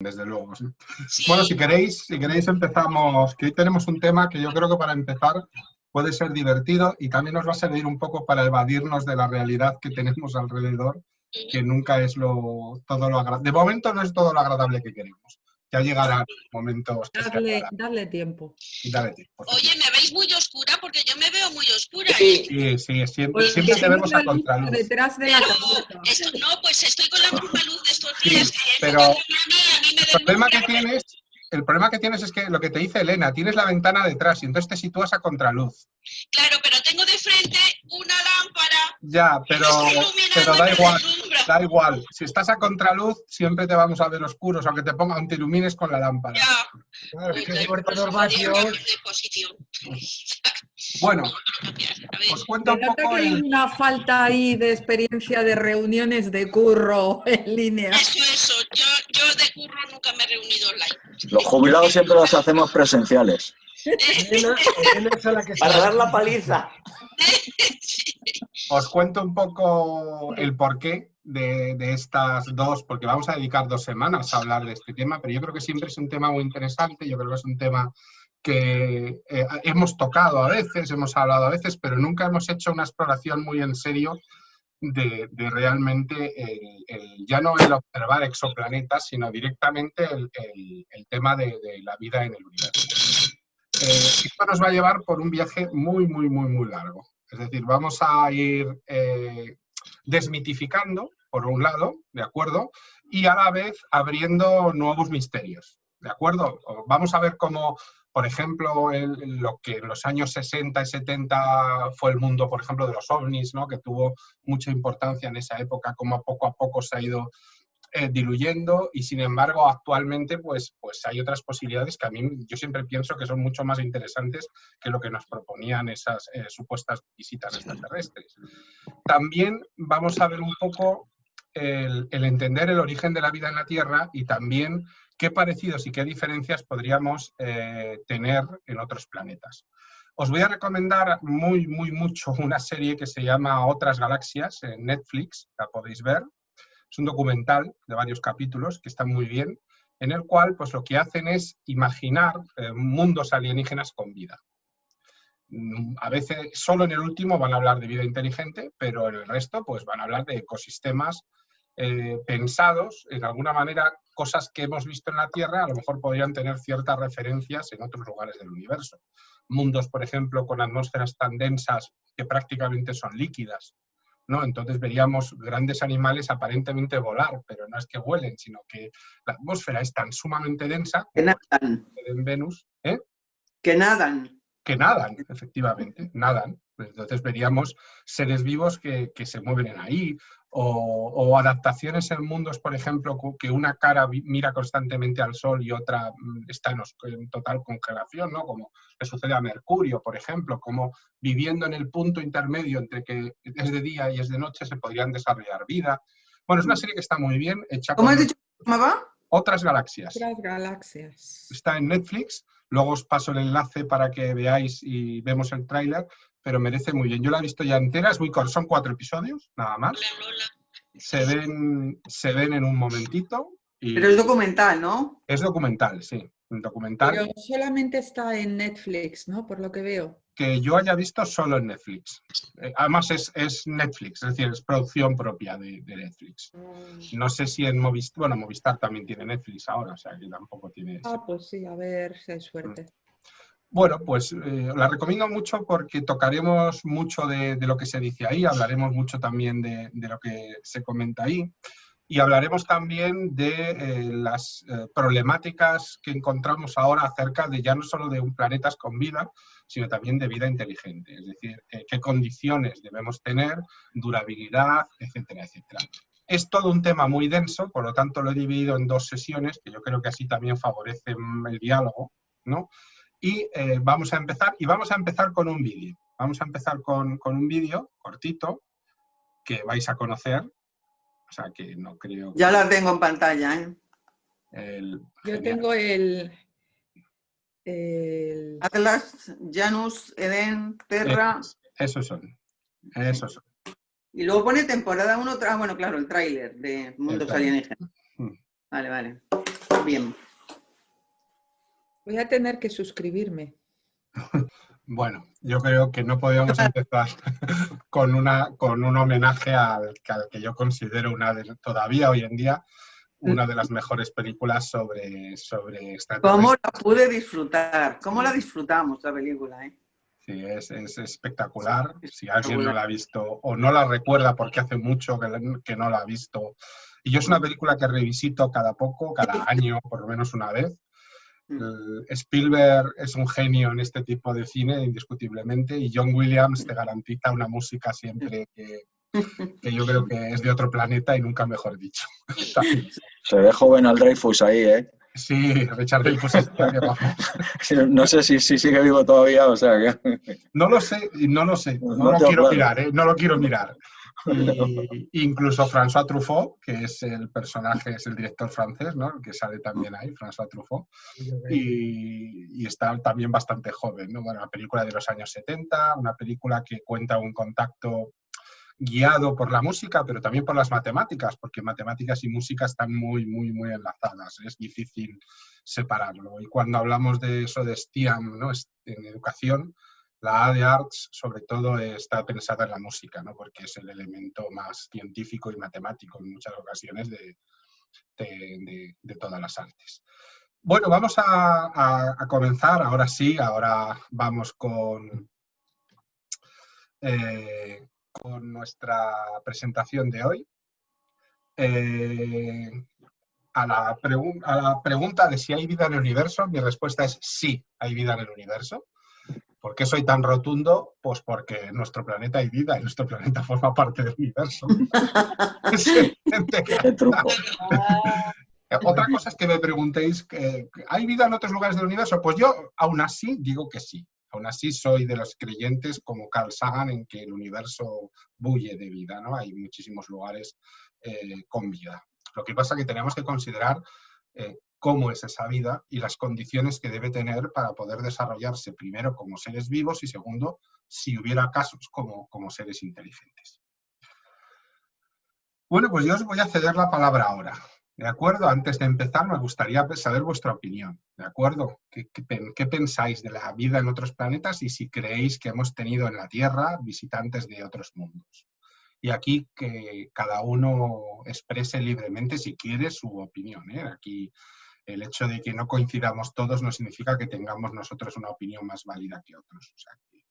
Desde luego, sí. Sí. Bueno, si queréis empezamos, que hoy tenemos un tema que yo creo que para empezar puede ser divertido y también nos va a servir un poco para evadirnos de la realidad que tenemos alrededor, que nunca es todo lo agradable. De momento no es todo lo agradable que queremos. Ya llegarán momentos que Darle tiempo. Dale tiempo. Oye, ¿me veis muy oscura? Porque yo me veo muy oscura. Sí, siempre te vemos a contraluz. Detrás de la cabeza. No, pues estoy con la misma luz de estos Sí, días. pero a mí me el problema que tienes es que lo que te dice Elena, tienes la ventana detrás y entonces te sitúas a contraluz. Claro, pero tengo de frente una lámpara. Ya, pero da igual. Si estás a contraluz, siempre te vamos a ver oscuros, aunque te te ilumines con la lámpara. Ya. Claro, es que el cortador vacíos. Bueno, os cuento un poco que hay una falta ahí de experiencia de reuniones de curro en línea. Eso. Yo de curro nunca me he reunido online. Los jubilados siempre las hacemos presenciales. Para dar la paliza. Os cuento un poco el porqué de estas dos, porque vamos a dedicar 2 semanas a hablar de este tema, pero yo creo que siempre es un tema muy interesante, yo creo que es un tema que hemos tocado a veces, hemos hablado a veces, pero nunca hemos hecho una exploración muy en serio de realmente ya no el observar exoplanetas, sino directamente el tema de la vida en el universo. Esto nos va a llevar por un viaje muy largo. Es decir, vamos a ir desmitificando, por un lado, ¿de acuerdo? Y a la vez abriendo nuevos misterios, ¿de acuerdo? Vamos a ver cómo, por ejemplo, lo que en los años 60 y 70 fue el mundo, por ejemplo, de los ovnis, ¿no? Que tuvo mucha importancia en esa época, cómo poco a poco se ha ido diluyendo y sin embargo actualmente pues hay otras posibilidades que a mí yo siempre pienso que son mucho más interesantes que lo que nos proponían esas supuestas visitas extraterrestres. También vamos a ver un poco el entender el origen de la vida en la Tierra y también qué parecidos y qué diferencias podríamos tener en otros planetas. Os voy a recomendar mucho una serie que se llama Otras Galaxias en Netflix, la podéis ver. Es un documental de varios capítulos que está muy bien, en el cual pues, lo que hacen es imaginar mundos alienígenas con vida. A veces, solo en el último van a hablar de vida inteligente, pero en el resto pues, van a hablar de ecosistemas pensados, en alguna manera, cosas que hemos visto en la Tierra, a lo mejor podrían tener ciertas referencias en otros lugares del universo. Mundos, por ejemplo, con atmósferas tan densas que prácticamente son líquidas, ¿no? Entonces veríamos grandes animales aparentemente volar, pero no es que vuelen, sino que la atmósfera es tan sumamente densa Que nadan. En Venus, Que nadan. Que nadan, efectivamente, nadan. Entonces veríamos seres vivos que se mueven ahí, o adaptaciones en mundos, por ejemplo, que una cara mira constantemente al Sol y otra está en total congelación, ¿no? Como le sucede a Mercurio, por ejemplo, como viviendo en el punto intermedio entre que es de día y es de noche se podrían desarrollar vida. Bueno, es una serie que está muy bien hecha. ¿Cómo has dicho que se llamaba? Otras Galaxias. Otras Galaxias. Está en Netflix, luego os paso el enlace para que veáis y vemos el tráiler, pero merece muy bien. Yo la he visto ya entera, es muy corta, son 4 episodios, nada más. Se ven en un momentito. Pero es documental, ¿no? Es documental, sí, un documental. Pero solamente está en Netflix, ¿no? Por lo que veo. Que yo haya visto solo en Netflix. Además es Netflix, es decir, es producción propia de Netflix. No sé si en Movistar, bueno, Movistar también tiene Netflix ahora, o sea que tampoco tiene... Pues sí, a ver si hay suerte. Bueno, pues la recomiendo mucho porque tocaremos mucho de lo que se dice ahí, hablaremos mucho también de lo que se comenta ahí y hablaremos también de las problemáticas que encontramos ahora acerca de ya no solo de planetas con vida, sino también de vida inteligente, es decir, qué condiciones debemos tener, durabilidad, etcétera, etcétera. Es todo un tema muy denso, por lo tanto lo he dividido en 2 sesiones, que yo creo que así también favorecen el diálogo, ¿no? Y vamos a empezar con un vídeo. Vamos a empezar con un vídeo cortito que vais a conocer. O sea que no creo... Ya la tengo en pantalla, ¿eh? Yo tengo el... Atlas, Janus, Eden, Terra... Esos son. Y luego pone temporada 1, bueno, claro, el tráiler de Mundos Alienígenas. Vale. bien. Voy a tener que suscribirme. Bueno, yo creo que no podíamos empezar con un homenaje al que yo considero todavía hoy en día una de las mejores películas sobre extraterrestres. ¿Cómo la pude disfrutar? ¿Cómo la disfrutamos la película? Sí, es espectacular. Si alguien no la ha visto o no la recuerda porque hace mucho que no la ha visto. Y yo es una película que revisito cada año, por lo menos una vez. Spielberg es un genio en este tipo de cine, indiscutiblemente, y John Williams te garantiza una música siempre que yo creo que es de otro planeta y nunca mejor dicho. Se ve joven al Dreyfus ahí, ¿eh? Sí, Richard Dreyfuss está que vamos. No sé si sigue vivo todavía, o sea que... No lo sé, no lo quiero mirar, ¿eh? No lo quiero mirar. Y incluso François Truffaut, que es el personaje, es el director francés, ¿no? El que sale también ahí, François Truffaut, y está también bastante joven, ¿no? Bueno, una película de los años 70, una película que cuenta un contacto guiado por la música, pero también por las matemáticas, porque matemáticas y música están muy, muy, muy enlazadas. Es difícil separarlo. Y cuando hablamos de eso de STEAM, ¿no? En educación, la A de Arts, sobre todo, está pensada en la música, ¿no? Porque es el elemento más científico y matemático en muchas ocasiones de todas las artes. Bueno, vamos a comenzar. Ahora sí, ahora vamos con nuestra presentación de hoy. A la pregunta de si hay vida en el universo, mi respuesta es sí, hay vida en el universo. ¿Por qué soy tan rotundo? Pues porque en nuestro planeta hay vida y nuestro planeta forma parte del universo. ¡Qué truco! Otra cosa es que me preguntéis, ¿hay vida en otros lugares del universo? Pues yo aún así digo que sí. Aún así soy de los creyentes como Carl Sagan en que el universo bulle de vida, ¿no? Hay muchísimos lugares con vida. Lo que pasa es que tenemos que considerar cómo es esa vida y las condiciones que debe tener para poder desarrollarse, primero como seres vivos y segundo, si hubiera casos, como seres inteligentes. Bueno, pues yo os voy a ceder la palabra ahora. ¿De acuerdo? Antes de empezar, me gustaría saber vuestra opinión. ¿De acuerdo? ¿Qué pensáis de la vida en otros planetas y si creéis que hemos tenido en la Tierra visitantes de otros mundos? Y aquí que cada uno exprese libremente, si quiere, su opinión, ¿eh? Aquí el hecho de que no coincidamos todos no significa que tengamos nosotros una opinión más válida que otros. O sea, que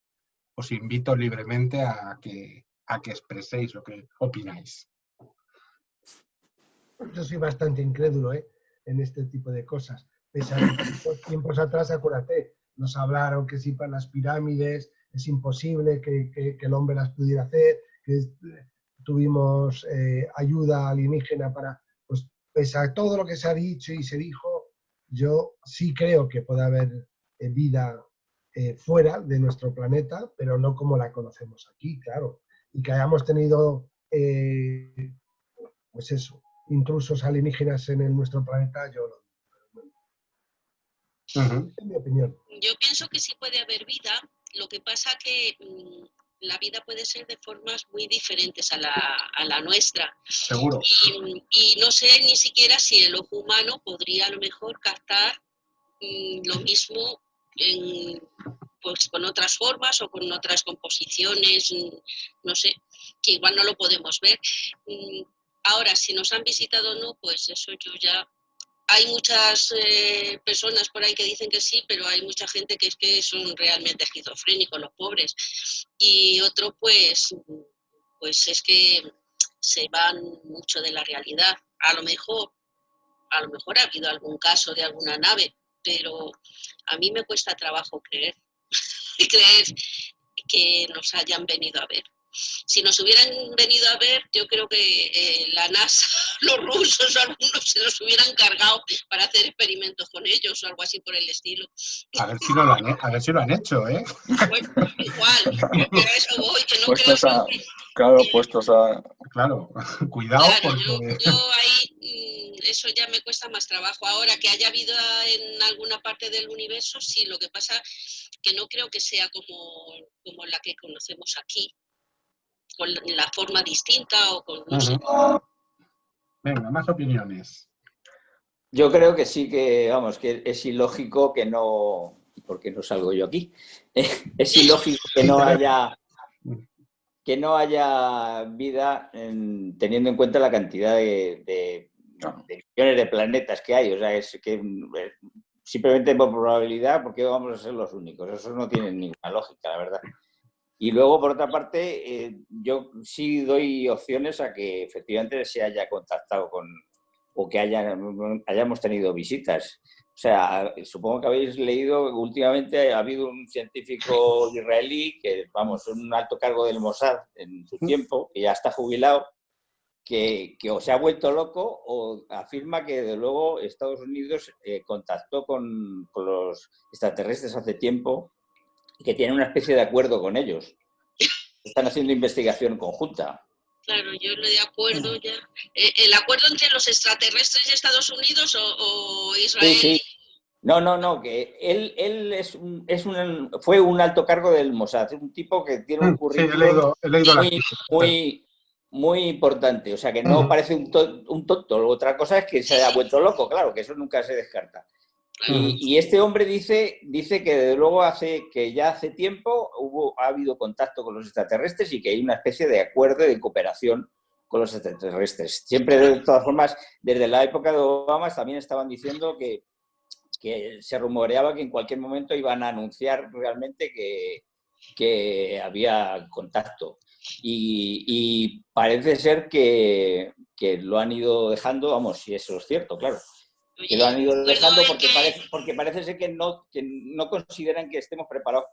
os invito libremente a que expreséis lo que opináis. Yo soy bastante incrédulo en este tipo de cosas. Pese a que tiempos atrás, acuérdate, nos hablaron que si para las pirámides es imposible que el hombre las pudiera hacer, que tuvimos ayuda alienígena para... Pues pese a todo lo que se ha dicho y se dijo, yo sí creo que puede haber vida fuera de nuestro planeta, pero no como la conocemos aquí, claro. Y que hayamos tenido, pues eso, intrusos alienígenas en nuestro planeta, yo no. Es mi opinión. Yo pienso que sí puede haber vida, lo que pasa que la vida puede ser de formas muy diferentes a la nuestra. Seguro. Y no sé ni siquiera si el ojo humano podría a lo mejor captar lo mismo pues con otras formas o con otras composiciones, no sé, que igual no lo podemos ver. Ahora, si nos han visitado o no, pues eso yo ya... Hay muchas personas por ahí que dicen que sí, pero hay mucha gente que es que son realmente esquizofrénicos, los pobres. Y otros, pues es que se van mucho de la realidad. A lo mejor ha habido algún caso de alguna nave, pero a mí me cuesta trabajo creer que nos hayan venido a ver. Si nos hubieran venido a ver, yo creo que la NASA, los rusos o algunos se los hubieran cargado para hacer experimentos con ellos o algo así por el estilo. A ver si lo han hecho, ¿eh? Bueno, igual, pero a eso voy, que no puestos creo a... Claro, puestos a... Claro, cuidado claro, porque... yo ahí, eso ya me cuesta más trabajo. Ahora, que haya vida en alguna parte del universo, sí, lo que pasa que no creo que sea como la que conocemos aquí, con la forma distinta o con... No sé. Venga, más opiniones. Yo creo que sí que, vamos, que es ilógico que no... ¿Por qué no salgo yo aquí? Es ilógico que no haya vida teniendo en cuenta la cantidad de millones de planetas que hay. O sea, es que simplemente por probabilidad, porque vamos a ser los únicos. Eso no tiene ninguna lógica, la verdad. Y luego, por otra parte, yo sí doy opciones a que efectivamente se haya contactado con, o que hayamos tenido visitas. O sea, supongo que habéis leído, últimamente ha habido un científico israelí, que vamos, un alto cargo del Mossad en su tiempo, que ya está jubilado, que o se ha vuelto loco o afirma que de luego Estados Unidos contactó con los extraterrestres hace tiempo y que tiene una especie de acuerdo con ellos. Están haciendo investigación conjunta. Claro, yo lo de acuerdo ya. ¿El acuerdo entre los extraterrestres de Estados Unidos o Israel? Sí. No, que él fue un alto cargo del Mossad, un tipo que tiene un currículum muy importante, o sea que no parece un tonto. Otra cosa es que se haya vuelto loco, claro, que eso nunca se descarta. Y este hombre dice que desde luego ya hace tiempo ha habido contacto con los extraterrestres y que hay una especie de acuerdo de cooperación con los extraterrestres. Siempre, de todas formas, desde la época de Obama también estaban diciendo que se rumoreaba que en cualquier momento iban a anunciar realmente que había contacto. Y parece ser que lo han ido dejando, vamos, si eso es cierto, claro. Que lo han ido dejando porque parece ser que no consideran que estemos preparados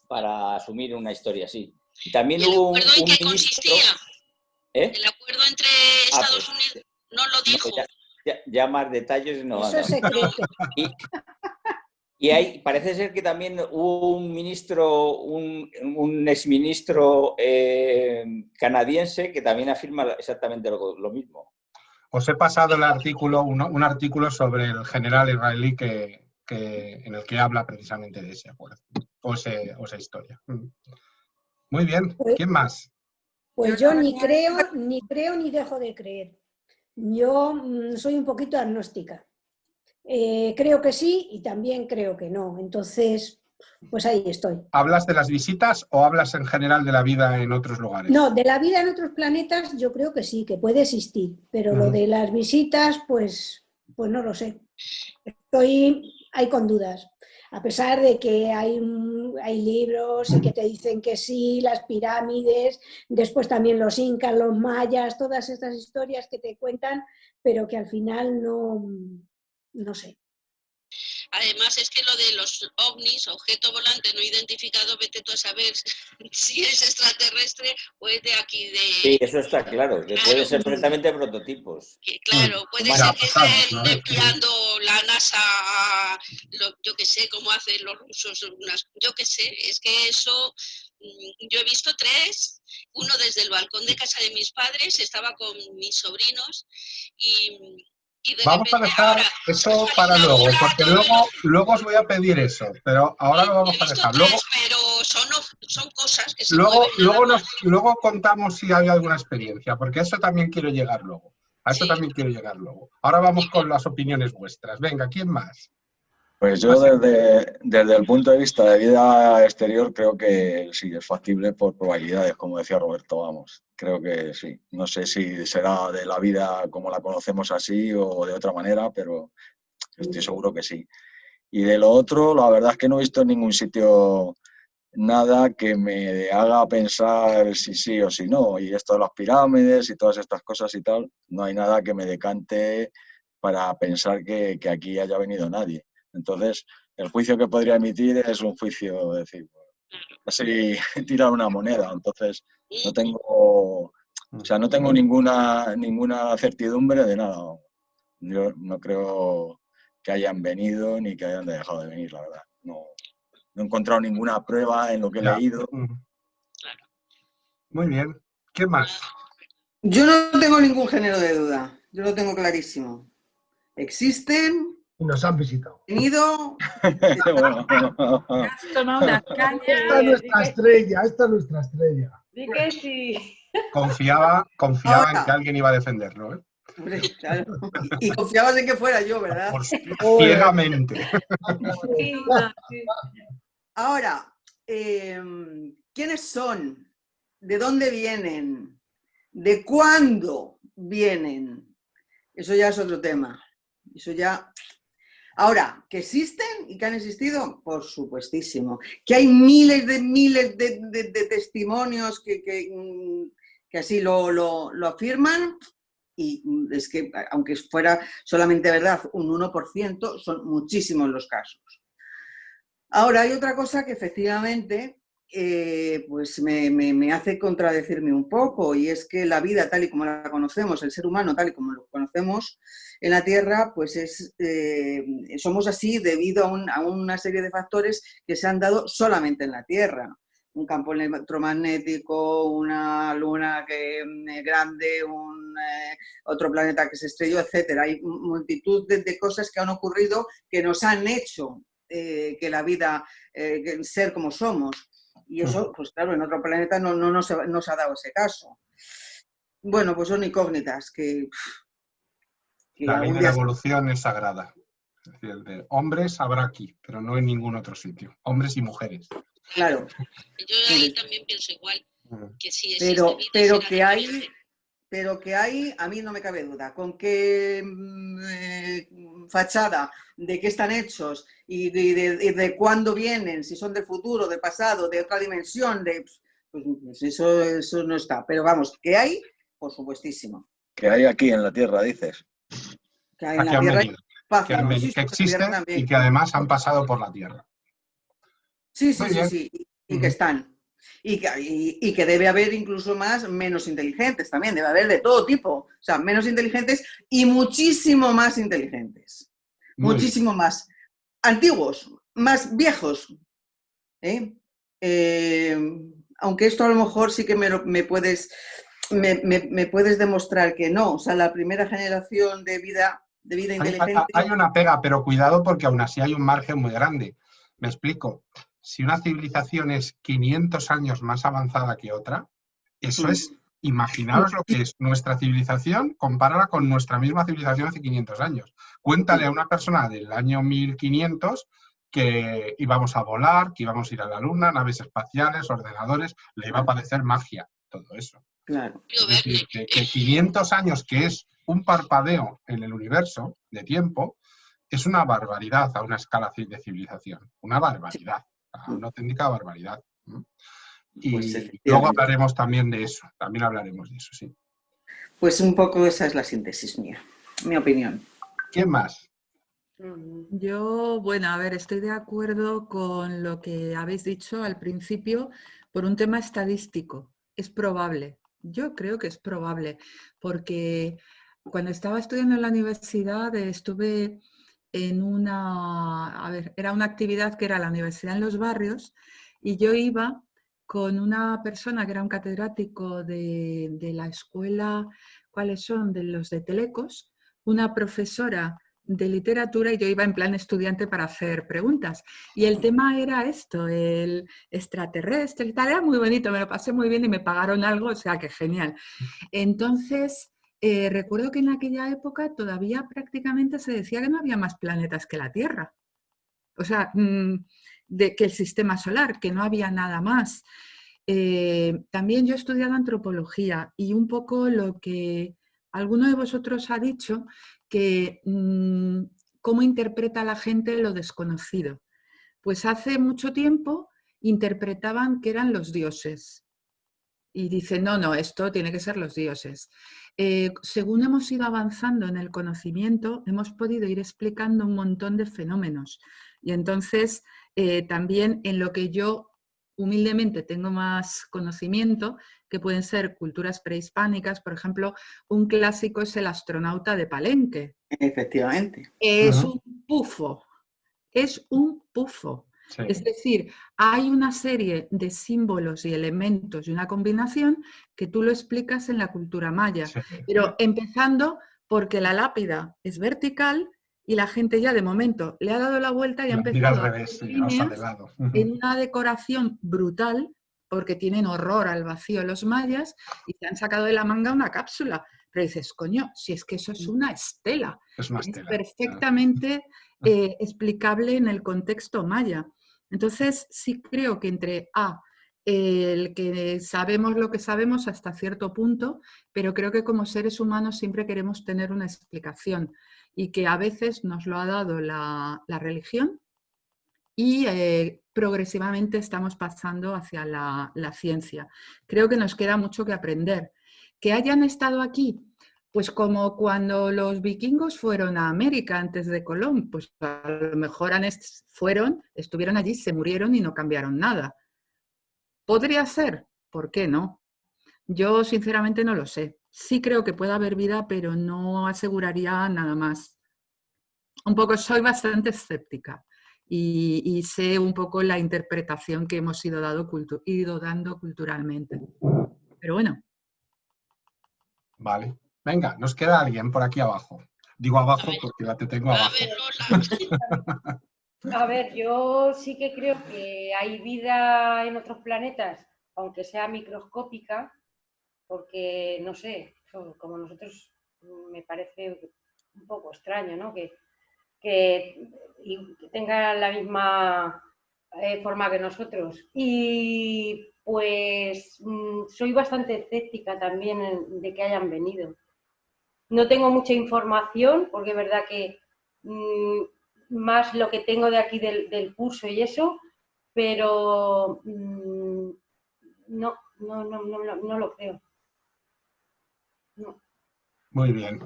para asumir una historia así. Y también hubo un ministro... consistía? ¿El acuerdo entre Estados Unidos no lo dijo? Ya más detalles no. Eso es secreto. Y parece ser que también hubo un ministro, un exministro canadiense que también afirma exactamente lo mismo. Os he pasado el artículo, un artículo sobre el general israelí en el que habla precisamente de ese acuerdo, o esa historia. Muy bien, ¿quién más? Pues yo ni creo ni dejo de creer. Yo soy un poquito agnóstica. Creo que sí y también creo que no. Entonces, pues ahí estoy. ¿Hablas de las visitas o hablas en general de la vida en otros lugares? No, de la vida en otros planetas yo creo que sí, que puede existir. Pero lo de las visitas, pues no lo sé. Estoy ahí con dudas. A pesar de que hay libros y que te dicen que sí, las pirámides, después también los incas, los mayas, todas estas historias que te cuentan, pero que al final no sé. Además es que lo de los ovnis, objeto volante no identificado, vete tú a saber si es extraterrestre o es de aquí de... Sí, eso está claro, que pueden ser perfectamente prototipos. Claro, puede ser que estén enviando la NASA, yo que sé, como hacen los rusos, yo que sé, es que eso... Yo he visto 3, uno desde el balcón de casa de mis padres, estaba con mis sobrinos y vamos a dejar eso para luego, porque luego os voy a pedir eso, pero ahora lo vamos a dejar. Luego, pero son cosas que se luego contamos si hay alguna experiencia, porque a eso también quiero llegar luego. Ahora vamos con las opiniones vuestras. Venga, ¿quién más? Pues yo desde el punto de vista de vida exterior creo que sí, es factible por probabilidades, como decía Roberto, vamos. Creo que sí. No sé si será de la vida como la conocemos así o de otra manera, pero estoy seguro que sí. Y de lo otro, la verdad es que no he visto en ningún sitio nada que me haga pensar si sí o si no. Y esto de las pirámides y todas estas cosas y tal, no hay nada que me decante para pensar que aquí haya venido nadie. Entonces, el juicio que podría emitir es un juicio, es decir, casi tirar una moneda. Entonces, no tengo ninguna certidumbre de nada. Yo no creo que hayan venido ni que hayan dejado de venir, la verdad. No he encontrado ninguna prueba en lo que he leído. Muy bien. ¿Qué más? Yo no tengo ningún género de duda. Yo lo tengo clarísimo. Existen... Y nos han visitado. Venido. Has tomado unas cañas. Esta es nuestra estrella. Di que sí. Confiaba en que alguien iba a defenderlo, ¿eh? Hombre, claro. Y confiabas en que fuera yo, ¿verdad? Ciegamente. Sin duda, sí. Ahora, ¿quiénes son? ¿De dónde vienen? ¿De cuándo vienen? Eso ya es otro tema. Eso ya... Ahora, ¿que existen y que han existido? Por supuestísimo. Que hay miles de testimonios que así lo afirman, y es que, aunque fuera solamente verdad un 1%, son muchísimos los casos. Ahora, hay otra cosa que efectivamente pues me hace contradecirme un poco, y es que la vida tal y como la conocemos, el ser humano tal y como lo conocemos en la Tierra, pues somos así debido a una serie de factores que se han dado solamente en la Tierra. Un campo electromagnético, una luna grande, otro planeta que se estrelló, etc. Hay multitud de cosas que han ocurrido que nos han hecho que la vida, ser como somos. Y eso, pues claro, en otro planeta no nos ha dado ese caso. Bueno, pues son incógnitas que la ley de la evolución es sagrada. Es decir, el de hombres habrá aquí, pero no en ningún otro sitio. Hombres y mujeres. Claro. Yo ahí también pienso igual. Que sí pero que hay, a mí no me cabe duda, con qué fachada, de qué están hechos y de cuándo vienen, si son del futuro, del pasado, de otra dimensión, pues eso no está. Pero vamos, que hay, por supuestísimo. Que hay aquí en la Tierra, dices. Que hay en la Tierra espacio, que existen y que además han pasado por la Tierra. Sí, y que están. Y que debe haber incluso menos inteligentes también, debe haber de todo tipo. O sea, menos inteligentes y muchísimo más inteligentes. Muchísimo más antiguos, más viejos. Aunque esto a lo mejor sí que me puedes demostrar que no. O sea, la primera generación de vida inteligente... Hay una pega, pero cuidado porque aún así hay un margen muy grande. Me explico. Si una civilización es 500 años más avanzada que otra, eso es, imaginaos lo que es nuestra civilización, compárala con nuestra misma civilización hace 500 años. Cuéntale a una persona del año 1500 que íbamos a volar, que íbamos a ir a la luna, naves espaciales, ordenadores, le iba a parecer magia todo eso. Claro. Es decir, que 500 años, que es un parpadeo en el universo de tiempo, es una barbaridad a una escala de civilización, una barbaridad. Una auténtica barbaridad. Y pues luego hablaremos también de eso, sí. Pues un poco esa es la síntesis mía, mi opinión. ¿Quién más? Yo, bueno, a ver, estoy de acuerdo con lo que habéis dicho al principio por un tema estadístico. Es probable, yo creo que es probable, porque cuando estaba estudiando en la universidad estuve en era una actividad que era la universidad en los barrios, y yo iba con una persona que era un catedrático de la escuela, ¿cuáles son? De los de Telecos, una profesora de literatura, y yo iba en plan estudiante para hacer preguntas. Y el tema era esto, el extraterrestre y tal, era muy bonito, me lo pasé muy bien y me pagaron algo, o sea que genial. Entonces... recuerdo que en aquella época todavía prácticamente se decía que no había más planetas que la Tierra. O sea, que el sistema solar, que no había nada más. También yo he estudiado antropología y un poco lo que alguno de vosotros ha dicho, que cómo interpreta la gente lo desconocido. Pues hace mucho tiempo interpretaban que eran los dioses. Y dicen, no, esto tiene que ser los dioses. Según hemos ido avanzando en el conocimiento, hemos podido ir explicando un montón de fenómenos. Y entonces, también en lo que yo humildemente tengo más conocimiento, que pueden ser culturas prehispánicas, por ejemplo, un clásico es el astronauta de Palenque. Efectivamente. Es un pufo, es un pufo. Sí. Es decir, hay una serie de símbolos y elementos y una combinación que tú lo explicas en la cultura maya, sí. Pero empezando porque la lápida es vertical y la gente ya de momento le ha dado la vuelta y ha empezado al revés, líneas de lado. En una decoración brutal, porque tienen horror al vacío los mayas y se han sacado de la manga una cápsula. Pero dices, coño, si es que eso es una estela. Es una estela. Perfectamente explicable en el contexto maya. Entonces, sí creo que entre el que sabemos lo que sabemos hasta cierto punto, pero creo que como seres humanos siempre queremos tener una explicación y que a veces nos lo ha dado la religión y progresivamente estamos pasando hacia la ciencia. Creo que nos queda mucho que aprender. Que hayan estado aquí, pues como cuando los vikingos fueron a América antes de Colón, pues a lo mejor estuvieron allí, se murieron y no cambiaron nada. ¿Podría ser? ¿Por qué no? Yo sinceramente no lo sé. Sí creo que puede haber vida, pero no aseguraría nada más. Un poco soy bastante escéptica y sé un poco la interpretación que hemos ido dando culturalmente. Pero bueno. Vale. Venga, nos queda alguien por aquí abajo. Digo abajo porque la te tengo abajo. A ver, yo sí que creo que hay vida en otros planetas, aunque sea microscópica, porque, no sé, como nosotros me parece un poco extraño, ¿no? Que tenga la misma forma que nosotros. Y pues soy bastante escéptica también de que hayan venido. No tengo mucha información, porque es verdad que más lo que tengo de aquí del curso y eso, pero no lo creo. No. Muy bien.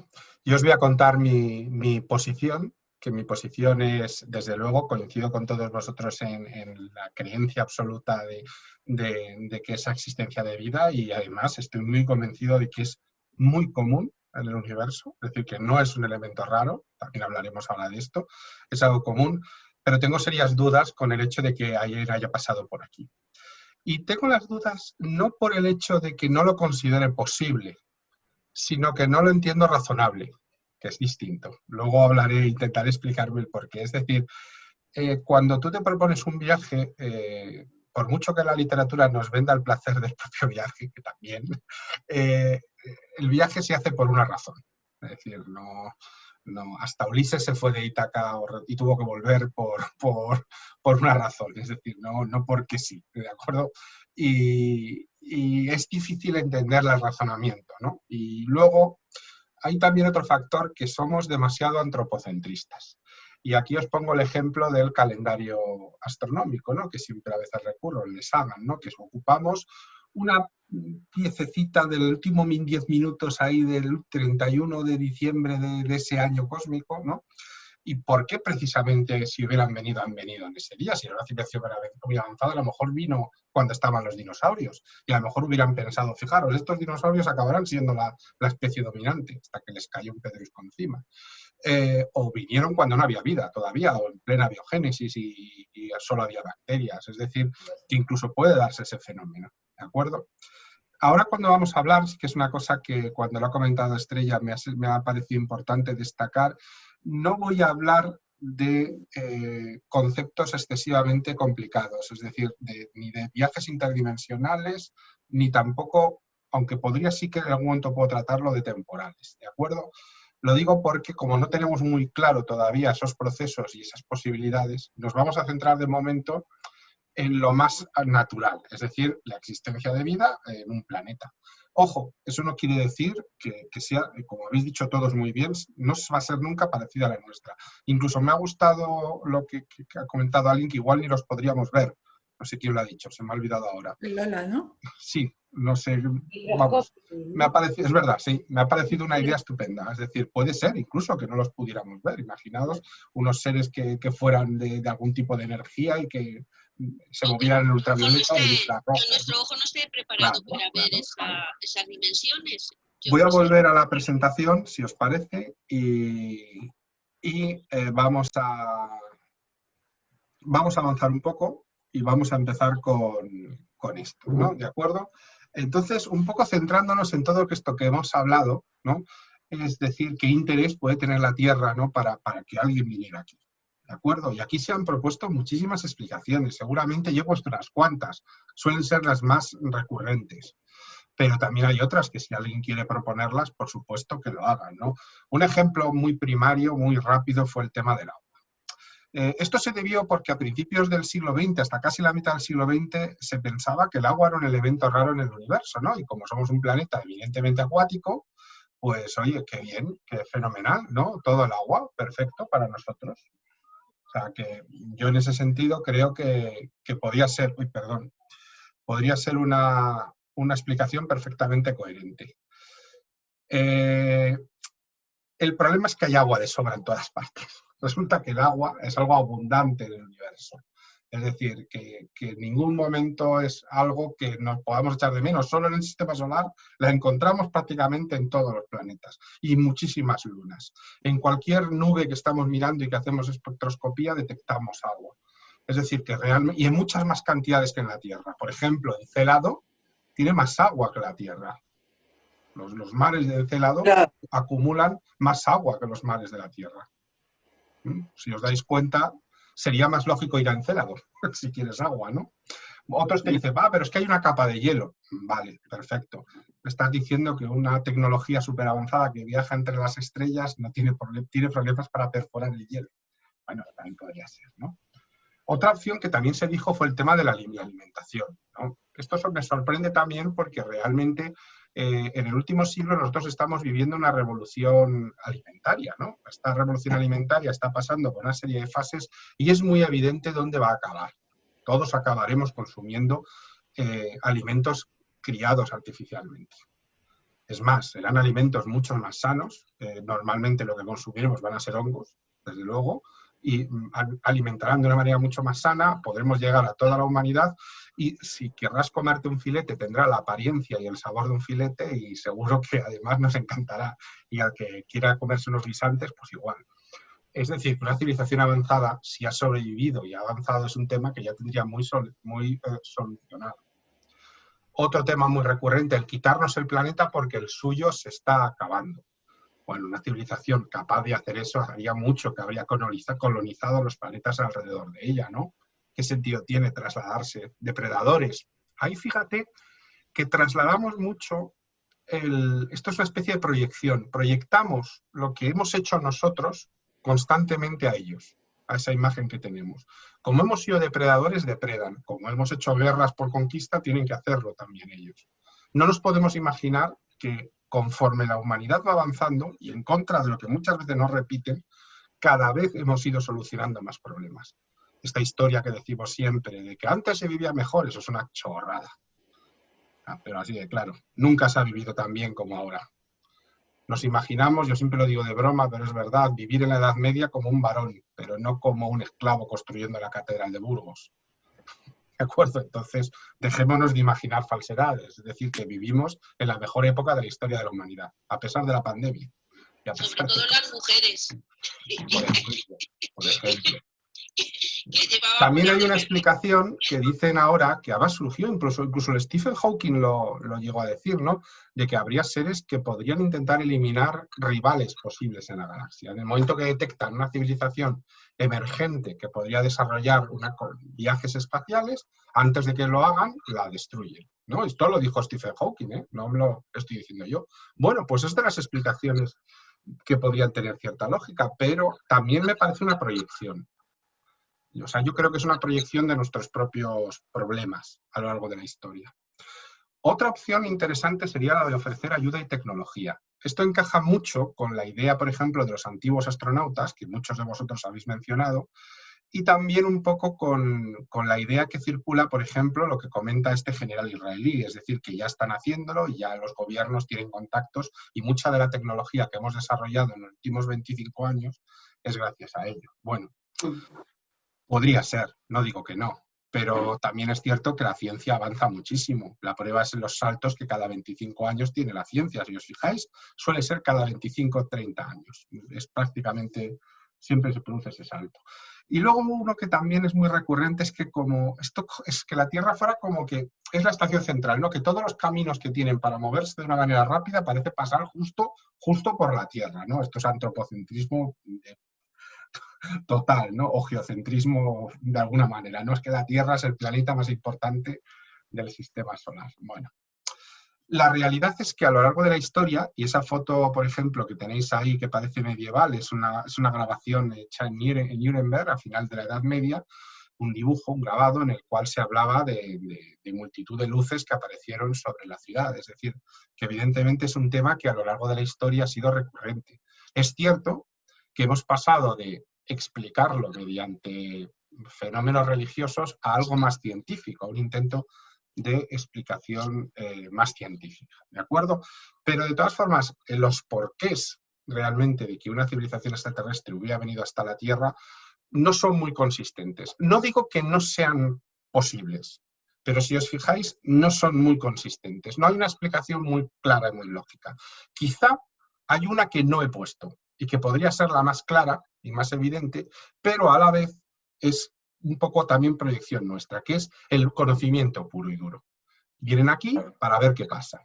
Yo os voy a contar mi posición, que mi posición es, desde luego, coincido con todos vosotros en la creencia absoluta de que esa existencia de vida, y además estoy muy convencido de que es muy común en el universo, es decir, que no es un elemento raro, también hablaremos ahora de esto, es algo común, pero tengo serias dudas con el hecho de que ayer haya pasado por aquí. Y tengo las dudas no por el hecho de que no lo considere posible, sino que no lo entiendo razonable, que es distinto. Luego intentaré explicarme el porqué. Es decir, cuando tú te propones un viaje, por mucho que la literatura nos venda el placer del propio viaje, que también, el viaje se hace por una razón. Es decir, no, hasta Ulises se fue de Ítaca y tuvo que volver por una razón. Es decir, no porque sí, ¿de acuerdo? Y es difícil entender el razonamiento, ¿no? Y luego hay también otro factor, que somos demasiado antropocentristas. Y aquí os pongo el ejemplo del calendario astronómico, ¿no? Que siempre a veces recurro, el de Sagan, ¿no? Que ocupamos una piececita del último 10 minutos ahí del 31 de diciembre de ese año cósmico, ¿no? ¿Y por qué precisamente si han venido en ese día? Si era una civilización muy avanzada, a lo mejor vino cuando estaban los dinosaurios. Y a lo mejor hubieran pensado, fijaros, estos dinosaurios acabarán siendo la especie dominante, hasta que les cayó un pedrusco encima. O vinieron cuando no había vida todavía, o en plena biogénesis y solo había bacterias. Es decir, que incluso puede darse ese fenómeno, ¿de acuerdo? Ahora cuando vamos a hablar, sí que es una cosa que cuando lo ha comentado Estrella me ha parecido importante destacar. No voy a hablar de conceptos excesivamente complicados, es decir, ni de viajes interdimensionales, ni tampoco, aunque podría sí que en algún momento puedo tratarlo, de temporales, ¿de acuerdo? Lo digo porque como no tenemos muy claro todavía esos procesos y esas posibilidades, nos vamos a centrar de momento en lo más natural, es decir, la existencia de vida en un planeta. Ojo, eso no quiere decir que sea, como habéis dicho todos muy bien, no va a ser nunca parecida a la nuestra. Incluso me ha gustado lo que ha comentado alguien, que igual ni los podríamos ver. No sé quién lo ha dicho, se me ha olvidado ahora. Lola, ¿no? Sí, no sé. Vamos, me ha parecido, es verdad, sí, me ha parecido una idea estupenda. Es decir, puede ser incluso que no los pudiéramos ver. Imaginaos unos seres que fueran de algún tipo de energía y que se movieran en ultravioleta o en infrarrojo. Que nuestro ojo no esté preparado para ver esas dimensiones. Voy a volver a la presentación, si os parece, y vamos a avanzar un poco y vamos a empezar con esto, ¿no? ¿De acuerdo? Entonces, un poco centrándonos en todo esto que hemos hablado, ¿no? Es decir, qué interés puede tener la Tierra, ¿no? para que alguien viniera aquí. ¿De acuerdo? Y aquí se han propuesto muchísimas explicaciones. Seguramente yo he puesto unas cuantas. Suelen ser las más recurrentes. pero también hay otras que si alguien quiere proponerlas, por supuesto que lo hagan, ¿no? Un ejemplo muy primario, muy rápido, fue el tema del agua. Esto se debió porque a principios del siglo XX, hasta casi la mitad del siglo XX, se pensaba que el agua era un elemento raro en el universo, ¿no? Y como somos un planeta evidentemente acuático, pues oye, qué bien, qué fenomenal, ¿no? Todo el agua, perfecto para nosotros. O sea, que yo en ese sentido creo que podría ser, podría ser una explicación perfectamente coherente. El problema es que hay agua de sobra en todas partes. Resulta que el agua es algo abundante en el universo. Es decir, que en ningún momento es algo que nos podamos echar de menos. Solo en el sistema solar la encontramos prácticamente en todos los planetas y muchísimas lunas. En cualquier nube que estamos mirando y que hacemos espectroscopía detectamos agua. Es decir, que realmente, y en muchas más cantidades que en la Tierra. Por ejemplo, Encélado tiene más agua que la Tierra. Los mares de Encélado acumulan más agua que los mares de la Tierra. Si os dais cuenta, sería más lógico ir a Encélado, si quieres agua, ¿no? Otros te dicen, pero es que hay una capa de hielo. Vale, perfecto. Me estás diciendo que una tecnología súper avanzada que viaja entre las estrellas no tiene problemas para perforar el hielo. Bueno, también podría ser, ¿no? Otra opción que también se dijo fue el tema de la alimentación, ¿no? Esto me sorprende también porque realmente en el último siglo nosotros estamos viviendo una revolución alimentaria, ¿no? Esta revolución alimentaria está pasando por una serie de fases y es muy evidente dónde va a acabar. Todos acabaremos consumiendo alimentos criados artificialmente. Es más, serán alimentos mucho más sanos. Normalmente lo que consumiremos van a ser hongos, desde luego, y alimentarán de una manera mucho más sana, podremos llegar a toda la humanidad y si querrás comerte un filete tendrá la apariencia y el sabor de un filete y seguro que además nos encantará y al que quiera comerse unos guisantes, pues igual. Es decir, una civilización avanzada, si ha sobrevivido y ha avanzado, es un tema que ya tendría muy solucionado. Otro tema muy recurrente, el quitarnos el planeta porque el suyo se está acabando. Bueno, una civilización capaz de hacer eso haría mucho que habría colonizado los planetas alrededor de ella, ¿no? ¿Qué sentido tiene trasladarse depredadores? Ahí fíjate que trasladamos mucho, esto es una especie de proyección, proyectamos lo que hemos hecho nosotros constantemente a ellos, a esa imagen que tenemos. Como hemos sido depredadores, depredan. Como hemos hecho guerras por conquista, tienen que hacerlo también ellos. No nos podemos imaginar que conforme la humanidad va avanzando, y en contra de lo que muchas veces nos repiten, cada vez hemos ido solucionando más problemas. Esta historia que decimos siempre, de que antes se vivía mejor, eso es una chorrada. Pero así de claro, nunca se ha vivido tan bien como ahora. Nos imaginamos, yo siempre lo digo de broma, pero es verdad, vivir en la Edad Media como un varón, pero no como un esclavo construyendo la Catedral de Burgos. ¿De acuerdo? Entonces, dejémonos de imaginar falsedades, es decir, que vivimos en la mejor época de la historia de la humanidad, a pesar de la pandemia. Y a pesar sobre todo las mujeres. Por ejemplo. También hay una explicación que dicen ahora, que además surgió, incluso el Stephen Hawking lo llegó a decir, ¿no? De que habría seres que podrían intentar eliminar rivales posibles en la galaxia. En el momento que detectan una civilización emergente que podría desarrollar viajes espaciales, antes de que lo hagan, la destruyen, ¿no? Esto lo dijo Stephen Hawking, ¿eh? No lo estoy diciendo yo. Bueno, pues es de las explicaciones que podrían tener cierta lógica, pero también me parece una proyección. O sea, yo creo que es una proyección de nuestros propios problemas a lo largo de la historia. Otra opción interesante sería la de ofrecer ayuda y tecnología. Esto encaja mucho con la idea, por ejemplo, de los antiguos astronautas, que muchos de vosotros habéis mencionado, y también un poco con la idea que circula, por ejemplo, lo que comenta este general israelí, es decir, que ya están haciéndolo y ya los gobiernos tienen contactos y mucha de la tecnología que hemos desarrollado en los últimos 25 años es gracias a ello. Bueno, podría ser, no digo que no, pero también es cierto que la ciencia avanza muchísimo. La prueba es en los saltos que cada 25 años tiene la ciencia. Si os fijáis, suele ser cada 25 o 30 años. Es prácticamente, siempre se produce ese salto. Y luego uno que también es muy recurrente es que la Tierra fuera como que es la estación central, ¿no? Que todos los caminos que tienen para moverse de una manera rápida parece pasar justo por la Tierra, ¿no? Esto es antropocentrismo total, ¿no? O geocentrismo de alguna manera, ¿no? Es que la Tierra es el planeta más importante del sistema solar. Bueno, La realidad es que a lo largo de la historia, y esa foto, por ejemplo, que tenéis ahí que parece medieval, es una grabación hecha en Nuremberg a final de la Edad Media, un dibujo, un grabado en el cual se hablaba de multitud de luces que aparecieron sobre la ciudad. Es decir, que evidentemente es un tema que a lo largo de la historia ha sido recurrente. Es cierto que hemos pasado de explicarlo mediante fenómenos religiosos a algo más científico, a un intento de explicación más científica, ¿de acuerdo? Pero de todas formas, los porqués realmente de que una civilización extraterrestre hubiera venido hasta la Tierra no son muy consistentes. No digo que no sean posibles, pero si os fijáis, no son muy consistentes. No hay una explicación muy clara y muy lógica. Quizá hay una que no he puesto y que podría ser la más clara y más evidente, pero a la vez es un poco también proyección nuestra, que es el conocimiento puro y duro. Vienen aquí para ver qué pasa.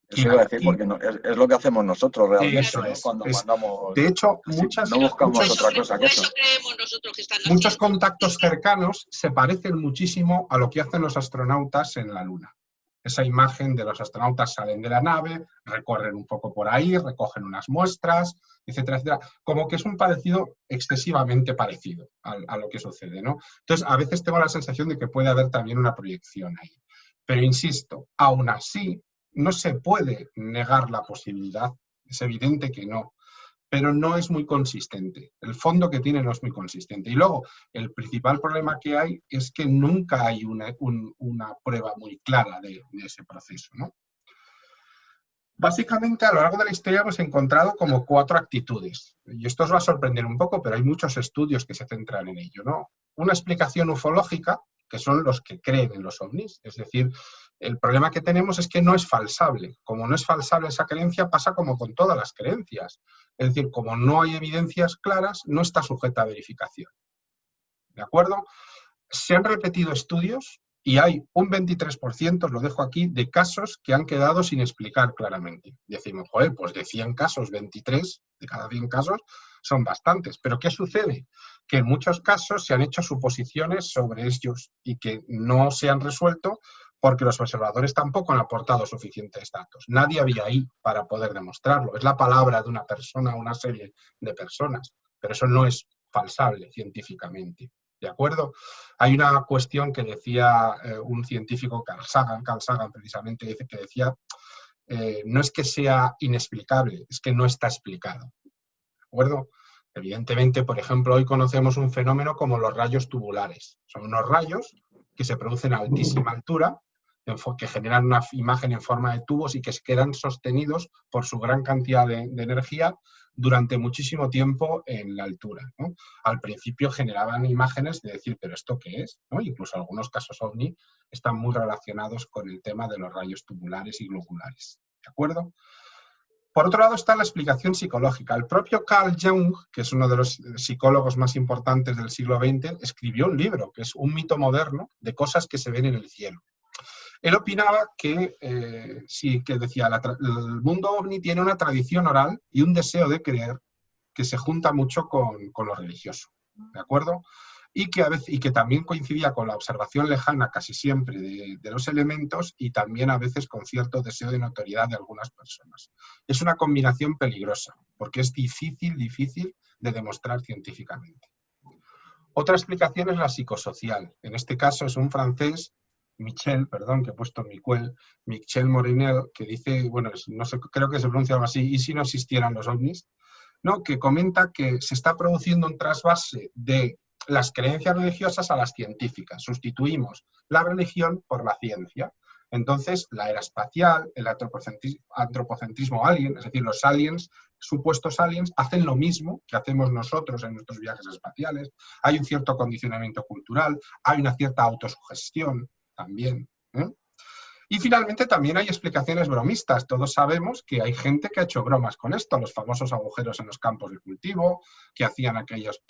Eso iba a decir, porque no, es lo que hacemos nosotros realmente. Eso es, cuando mandamos. De hecho, no buscamos otra cosa que eso. Creemos nosotros que están Muchos haciendo. contactos cercanos se parecen muchísimo a lo que hacen los astronautas en la Luna. Esa imagen de los astronautas salen de la nave, recorren un poco por ahí, recogen unas muestras, etcétera, etcétera. Como que es un parecido excesivamente parecido a lo que sucede, ¿no? Entonces, a veces tengo la sensación de que puede haber también una proyección ahí. Pero insisto, aún así, no se puede negar la posibilidad, es evidente que no, pero no es muy consistente. El fondo que tiene no es muy consistente. Y luego, el principal problema que hay es que nunca hay una prueba muy clara de ese proceso, ¿no? Básicamente, a lo largo de la historia hemos encontrado como 4 actitudes. Y esto os va a sorprender un poco, pero hay muchos estudios que se centran en ello, ¿no? Una explicación ufológica, que son los que creen en los ovnis. Es decir, el problema que tenemos es que no es falsable. Como no es falsable esa creencia, pasa como con todas las creencias. Es decir, como no hay evidencias claras, no está sujeta a verificación. ¿De acuerdo? Se han repetido estudios y hay un 23%, os lo dejo aquí, de casos que han quedado sin explicar claramente. Decimos, joder, pues de 100 casos, 23 de cada 100 casos son bastantes. ¿Pero qué sucede? Que en muchos casos se han hecho suposiciones sobre ellos y que no se han resuelto porque los observadores tampoco han aportado suficientes datos. Nadie había ahí para poder demostrarlo. Es la palabra de una persona o una serie de personas, pero eso no es falsable científicamente. ¿De acuerdo? Hay una cuestión que decía un científico, Carl Sagan precisamente, que decía, no es que sea inexplicable, es que no está explicado. ¿De acuerdo? Evidentemente, por ejemplo, hoy conocemos un fenómeno como los rayos tubulares. Son unos rayos que se producen a altísima altura, que generan una imagen en forma de tubos y que se quedan sostenidos por su gran cantidad de energía durante muchísimo tiempo en la altura, ¿no? Al principio generaban imágenes de decir, ¿pero esto qué es? ¿No? Incluso algunos casos ovni están muy relacionados con el tema de los rayos tubulares y globulares. ¿De acuerdo? Por otro lado está la explicación psicológica. El propio Carl Jung, que es uno de los psicólogos más importantes del siglo XX, escribió un libro que es Un mito moderno de cosas que se ven en el cielo. Él opinaba que, que decía, el mundo ovni tiene una tradición oral y un deseo de creer que se junta mucho con lo religioso, ¿de acuerdo? Y que también coincidía con la observación lejana casi siempre de los elementos y también a veces con cierto deseo de notoriedad de algunas personas. Es una combinación peligrosa porque es difícil de demostrar científicamente. Otra explicación es la psicosocial. En este caso es un francés, Michel Morinel, que dice, bueno, no sé, creo que se pronuncia algo así, ¿y si no existieran los ovnis? ¿No? Que comenta que se está produciendo un trasvase de las creencias religiosas a las científicas. Sustituimos la religión por la ciencia. Entonces, la era espacial, el antropocentrismo alien, es decir, los aliens, supuestos aliens, hacen lo mismo que hacemos nosotros en nuestros viajes espaciales. Hay un cierto condicionamiento cultural, hay una cierta autosugestión también. Y finalmente también hay explicaciones bromistas. Todos sabemos que hay gente que ha hecho bromas con esto, los famosos agujeros en los campos de cultivo, que hacían aquellos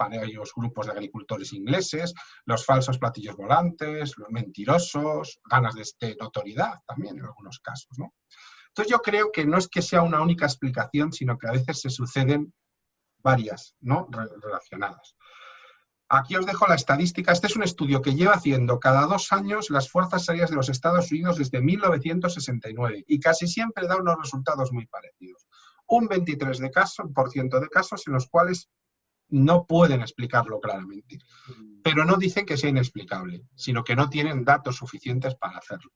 grupos de agricultores ingleses, los falsos platillos volantes, los mentirosos, ganas de notoriedad también en algunos casos, ¿no? Entonces yo creo que no es que sea una única explicación, sino que a veces se suceden varias, ¿no?, relacionadas. Aquí os dejo la estadística. Este es un estudio que lleva haciendo cada 2 años las Fuerzas Aéreas de los Estados Unidos desde 1969 y casi siempre da unos resultados muy parecidos. Un 23% de casos en los cuales no pueden explicarlo claramente, pero no dicen que sea inexplicable, sino que no tienen datos suficientes para hacerlo.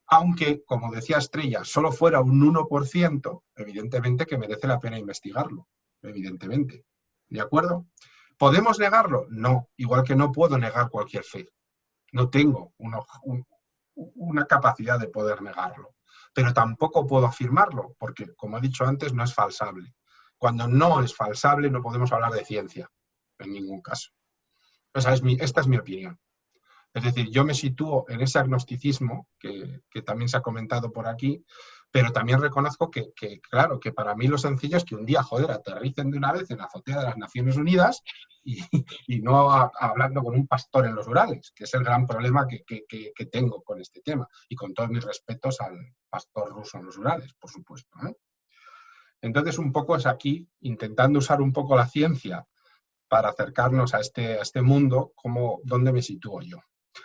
Aunque, como decía Estrella, solo fuera un 1%, evidentemente que merece la pena investigarlo, evidentemente. ¿De acuerdo? ¿Podemos negarlo? No, igual que no puedo negar cualquier fe. No tengo una capacidad de poder negarlo. Pero tampoco puedo afirmarlo, porque, como he dicho antes, no es falsable. Cuando no es falsable, no podemos hablar de ciencia, en ningún caso. Esta es mi opinión. Es decir, yo me sitúo en ese agnosticismo, que también se ha comentado por aquí, pero también reconozco que, claro, que para mí lo sencillo es que un día, joder, aterricen de una vez en la azotea de las Naciones Unidas y no hablando con un pastor en los Urales, que es el gran problema que tengo con este tema, y con todos mis respetos al pastor ruso en los Urales, por supuesto, ¿eh? Entonces, un poco es aquí, intentando usar un poco la ciencia para acercarnos a este mundo, ¿dónde me sitúo yo?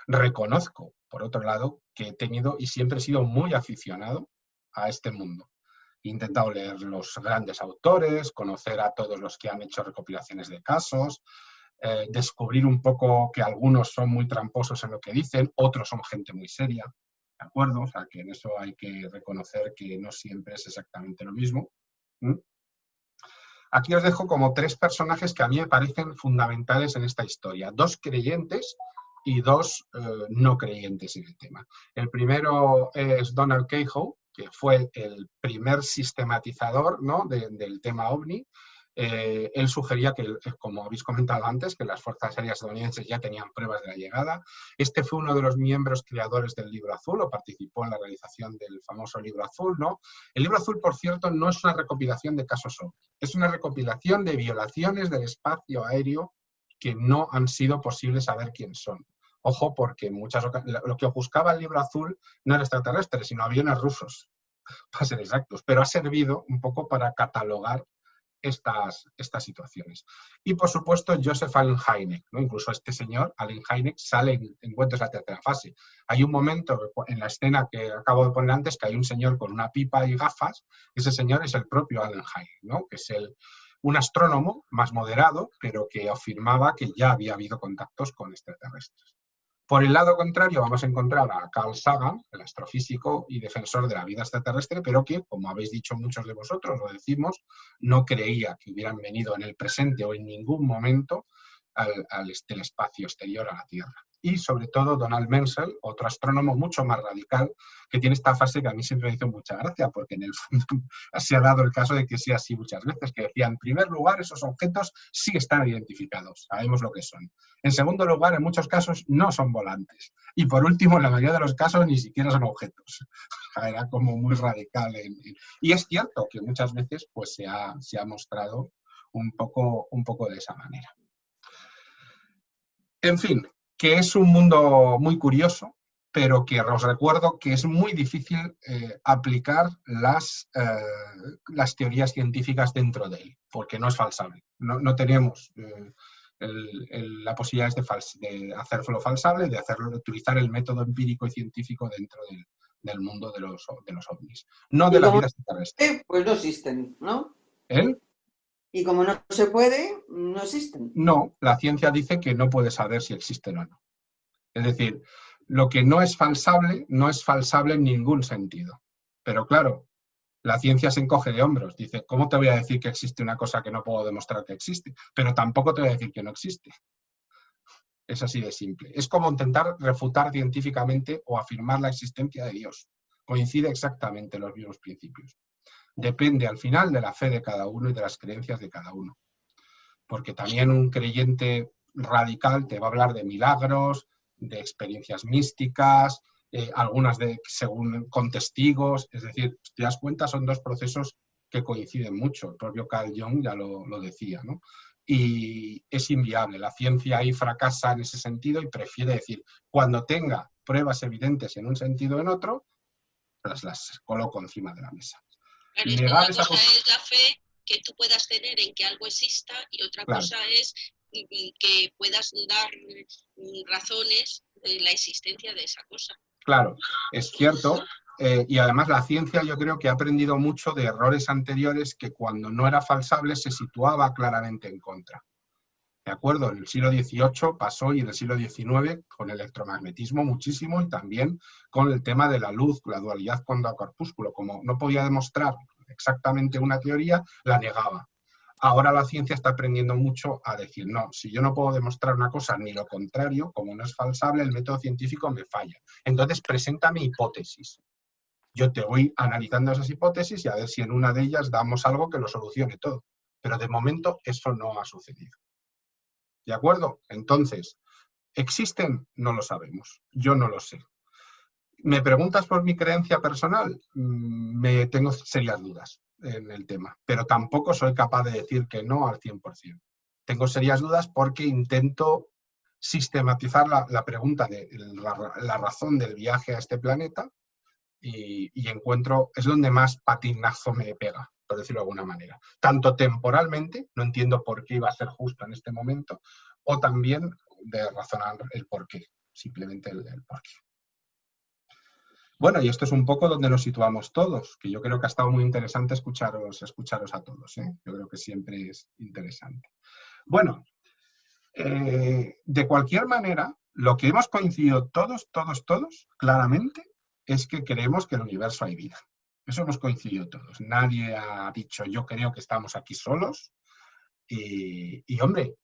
Reconozco, por otro lado, que he tenido y siempre he sido muy aficionado a este mundo. He intentado leer los grandes autores, conocer a todos los que han hecho recopilaciones de casos, descubrir un poco que algunos son muy tramposos en lo que dicen, otros son gente muy seria, ¿de acuerdo? O sea, que en eso hay que reconocer que no siempre es exactamente lo mismo. Aquí os dejo como 3 personajes que a mí me parecen fundamentales en esta historia. 2 creyentes y 2 no creyentes en el tema. El primero es Donald Keyhoe, que fue el primer sistematizador, ¿no?, del tema OVNI. Él sugería que, como habéis comentado antes, que las Fuerzas Aéreas estadounidenses ya tenían pruebas de la llegada. Este fue uno de los miembros creadores del Libro Azul, o participó en la realización del famoso Libro Azul, ¿no? El Libro Azul, por cierto, no es una recopilación de casos OVNI, es una recopilación de violaciones del espacio aéreo que no han sido posible saber quién son. Ojo, porque en muchas ocasiones lo que buscaba el Libro Azul no era extraterrestre, sino aviones rusos, para ser exactos, pero ha servido un poco para catalogar estas situaciones. Y por supuesto Joseph Allen Hynek, ¿no? Incluso este señor, Allen Hynek, sale en Encuentros en la tercera fase. Hay un momento en la escena que acabo de poner antes que hay un señor con una pipa y gafas. Ese señor es el propio Allen Hynek, ¿no?, que es un astrónomo más moderado, pero que afirmaba que ya había habido contactos con extraterrestres. Por el lado contrario vamos a encontrar a Carl Sagan, el astrofísico y defensor de la vida extraterrestre, pero que, como habéis dicho muchos de vosotros, lo decimos, no creía que hubieran venido en el presente o en ningún momento del espacio exterior a la Tierra. Y sobre todo Donald Menzel, otro astrónomo mucho más radical, que tiene esta fase que a mí siempre me hizo mucha gracia, porque en el fondo se ha dado el caso de que sea así muchas veces, que decía, en primer lugar, esos objetos sí están identificados, sabemos lo que son. En segundo lugar, en muchos casos no son volantes. Y por último, en la mayoría de los casos ni siquiera son objetos. Era como muy radical. Y es cierto que muchas veces pues, se ha mostrado un poco de esa manera. En fin, que es un mundo muy curioso, pero que os recuerdo que es muy difícil aplicar las teorías científicas dentro de él, porque no es falsable. No tenemos la posibilidad de hacerlo falsable, de utilizar el método empírico y científico dentro del mundo de los ovnis. No de la vida extraterrestre. Pues no existen, ¿no? ¿Él? Y como no se puede, no existen. No, la ciencia dice que no puede saber si existen o no. Es decir, lo que no es falsable en ningún sentido. Pero claro, la ciencia se encoge de hombros. Dice, ¿cómo te voy a decir que existe una cosa que no puedo demostrar que existe? Pero tampoco te voy a decir que no existe. Es así de simple. Es como intentar refutar científicamente o afirmar la existencia de Dios. Coincide exactamente los mismos principios. Depende al final de la fe de cada uno y de las creencias de cada uno. Porque también un creyente radical te va a hablar de milagros, de experiencias místicas, algunas con testigos. Es decir, si te das cuenta, son 2 procesos que coinciden mucho. El propio Carl Jung ya lo decía, ¿no? Y es inviable. La ciencia ahí fracasa en ese sentido y prefiere decir, cuando tenga pruebas evidentes en un sentido o en otro, las coloco encima de la mesa. Claro, una cosa es la fe que tú puedas tener en que algo exista y otra cosa es que puedas dar razones de la existencia de esa cosa. Claro, es cierto. Y además la ciencia yo creo que ha aprendido mucho de errores anteriores que cuando no era falsable se situaba claramente en contra. ¿De acuerdo? En el siglo XVIII pasó y en el siglo XIX con el electromagnetismo muchísimo y también con el tema de la luz, la dualidad cuando-corpúsculo. Como no podía demostrar exactamente una teoría, la negaba. Ahora la ciencia está aprendiendo mucho a decir, no, si yo no puedo demostrar una cosa ni lo contrario, como no es falsable, el método científico me falla. Entonces preséntame hipótesis. Yo te voy analizando esas hipótesis y a ver si en una de ellas damos algo que lo solucione todo. Pero de momento eso no ha sucedido. ¿De acuerdo? Entonces, ¿existen? No lo sabemos. Yo no lo sé. ¿Me preguntas por mi creencia personal? Tengo serias dudas en el tema, pero tampoco soy capaz de decir que no al 100%. Tengo serias dudas porque intento sistematizar la pregunta de la razón del viaje a este planeta y encuentro, es donde más patinazo me pega, por decirlo de alguna manera. Tanto temporalmente, no entiendo por qué iba a ser justo en este momento, o también de razonar el por qué, simplemente el por qué. Bueno, y esto es un poco donde nos situamos todos, que yo creo que ha estado muy interesante escucharos a todos, ¿eh? Yo creo que siempre es interesante. Bueno, de cualquier manera, lo que hemos coincidido todos, claramente, es que creemos que en el universo hay vida. Eso hemos coincidido todos. Nadie ha dicho, yo creo que estamos aquí solos. Y hombre,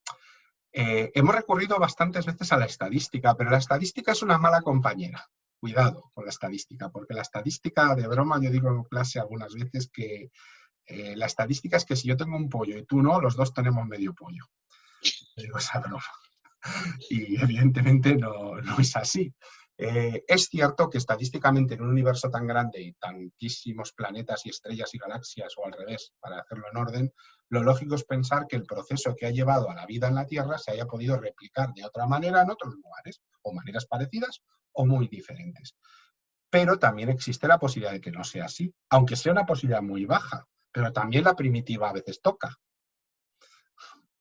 hemos recurrido bastantes veces a la estadística, pero la estadística es una mala compañera. Cuidado con la estadística, porque la estadística, de broma, yo digo en clase algunas veces que la estadística es que si yo tengo un pollo y tú no, los dos tenemos medio pollo. Digo esa broma. Y evidentemente no es así. Es cierto que estadísticamente en un universo tan grande y tantísimos planetas y estrellas y galaxias, o al revés, para hacerlo en orden, lo lógico es pensar que el proceso que ha llevado a la vida en la Tierra se haya podido replicar de otra manera en otros lugares, o maneras parecidas o muy diferentes. Pero también existe la posibilidad de que no sea así, aunque sea una posibilidad muy baja, pero también la primitiva a veces toca.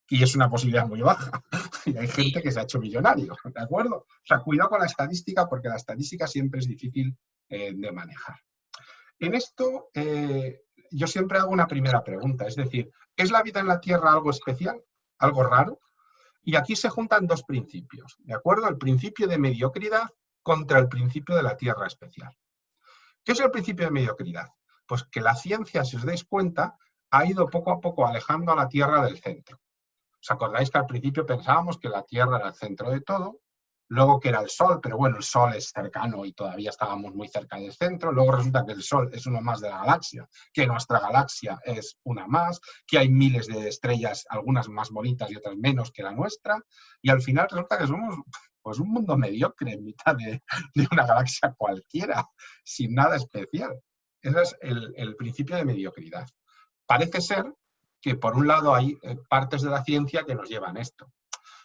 Y es una posibilidad muy baja. Y hay gente que se ha hecho millonario, ¿de acuerdo? O sea, cuidado con la estadística, porque la estadística siempre es difícil de manejar. En esto, yo siempre hago una primera pregunta, es decir, ¿es la vida en la Tierra algo especial? ¿Algo raro? Y aquí se juntan dos principios, ¿de acuerdo? El principio de mediocridad contra el principio de la Tierra especial. ¿Qué es el principio de mediocridad? Pues que la ciencia, si os dais cuenta, ha ido poco a poco alejando a la Tierra del centro. ¿Os acordáis que al principio pensábamos que la Tierra era el centro de todo? Luego que era el Sol, pero bueno, el Sol es cercano y todavía estábamos muy cerca del centro. Luego resulta que el Sol es uno más de la galaxia, que nuestra galaxia es una más, que hay miles de estrellas, algunas más bonitas y otras menos que la nuestra. Y al final resulta que somos pues, un mundo mediocre en mitad de una galaxia cualquiera, sin nada especial. Ese es el principio de mediocridad. Parece ser que por un lado hay partes de la ciencia que nos llevan a esto.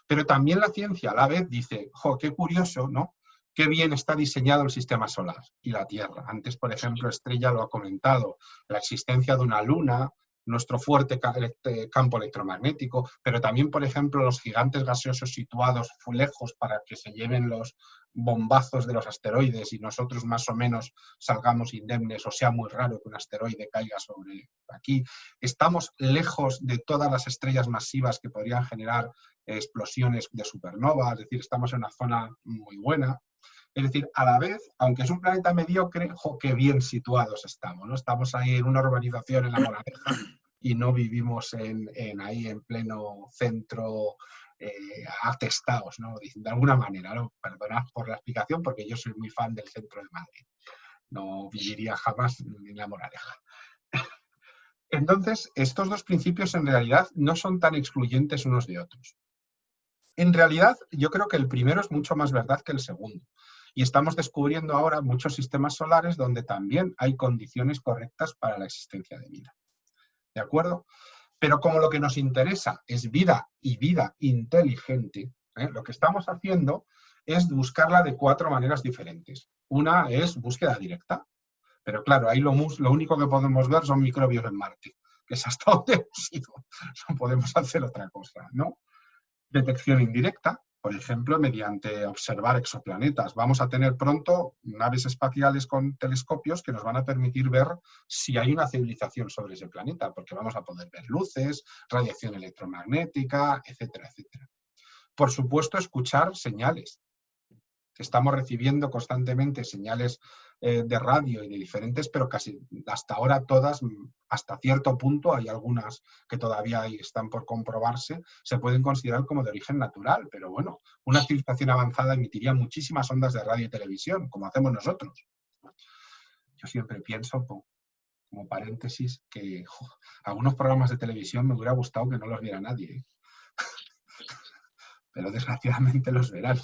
Pero también la ciencia a la vez dice, jo, qué curioso, ¿no? Qué bien está diseñado el sistema solar y la Tierra. Antes, por ejemplo, Estrella lo ha comentado, la existencia de una luna, nuestro fuerte campo electromagnético, pero también, por ejemplo, los gigantes gaseosos situados lejos para que se lleven los bombazos de los asteroides y nosotros más o menos salgamos indemnes, o sea muy raro que un asteroide caiga sobre aquí. Estamos lejos de todas las estrellas masivas que podrían generar explosiones de supernova, es decir, estamos en una zona muy buena. Es decir, a la vez, aunque es un planeta mediocre, jo, qué bien situados estamos, ¿no? Estamos ahí en una urbanización en La Moraleja y no vivimos ahí en pleno centro atestados, ¿no? De alguna manera, ¿no? Perdonad por la explicación, porque yo soy muy fan del centro de Madrid. No viviría jamás en La Moraleja. Entonces, estos dos principios en realidad no son tan excluyentes unos de otros. En realidad, yo creo que el primero es mucho más verdad que el segundo. Y estamos descubriendo ahora muchos sistemas solares donde también hay condiciones correctas para la existencia de vida. ¿De acuerdo? Pero como lo que nos interesa es vida y vida inteligente, lo que estamos haciendo es buscarla de 4 maneras diferentes. Una es búsqueda directa, pero claro, ahí lo único que podemos ver son microbios en Marte, que es hasta donde hemos ido. No podemos hacer otra cosa, ¿no? Detección indirecta, por ejemplo, mediante observar exoplanetas. Vamos a tener pronto naves espaciales con telescopios que nos van a permitir ver si hay una civilización sobre ese planeta, porque vamos a poder ver luces, radiación electromagnética, etcétera, etcétera. Por supuesto, escuchar señales. Estamos recibiendo constantemente señales de radio y de diferentes, pero casi hasta ahora todas, hasta cierto punto, hay algunas que todavía están por comprobarse, se pueden considerar como de origen natural, pero bueno, una civilización avanzada emitiría muchísimas ondas de radio y televisión, como hacemos nosotros. Yo siempre pienso, como paréntesis, que algunos programas de televisión me hubiera gustado que no los viera nadie, ¿eh? Pero desgraciadamente los verán.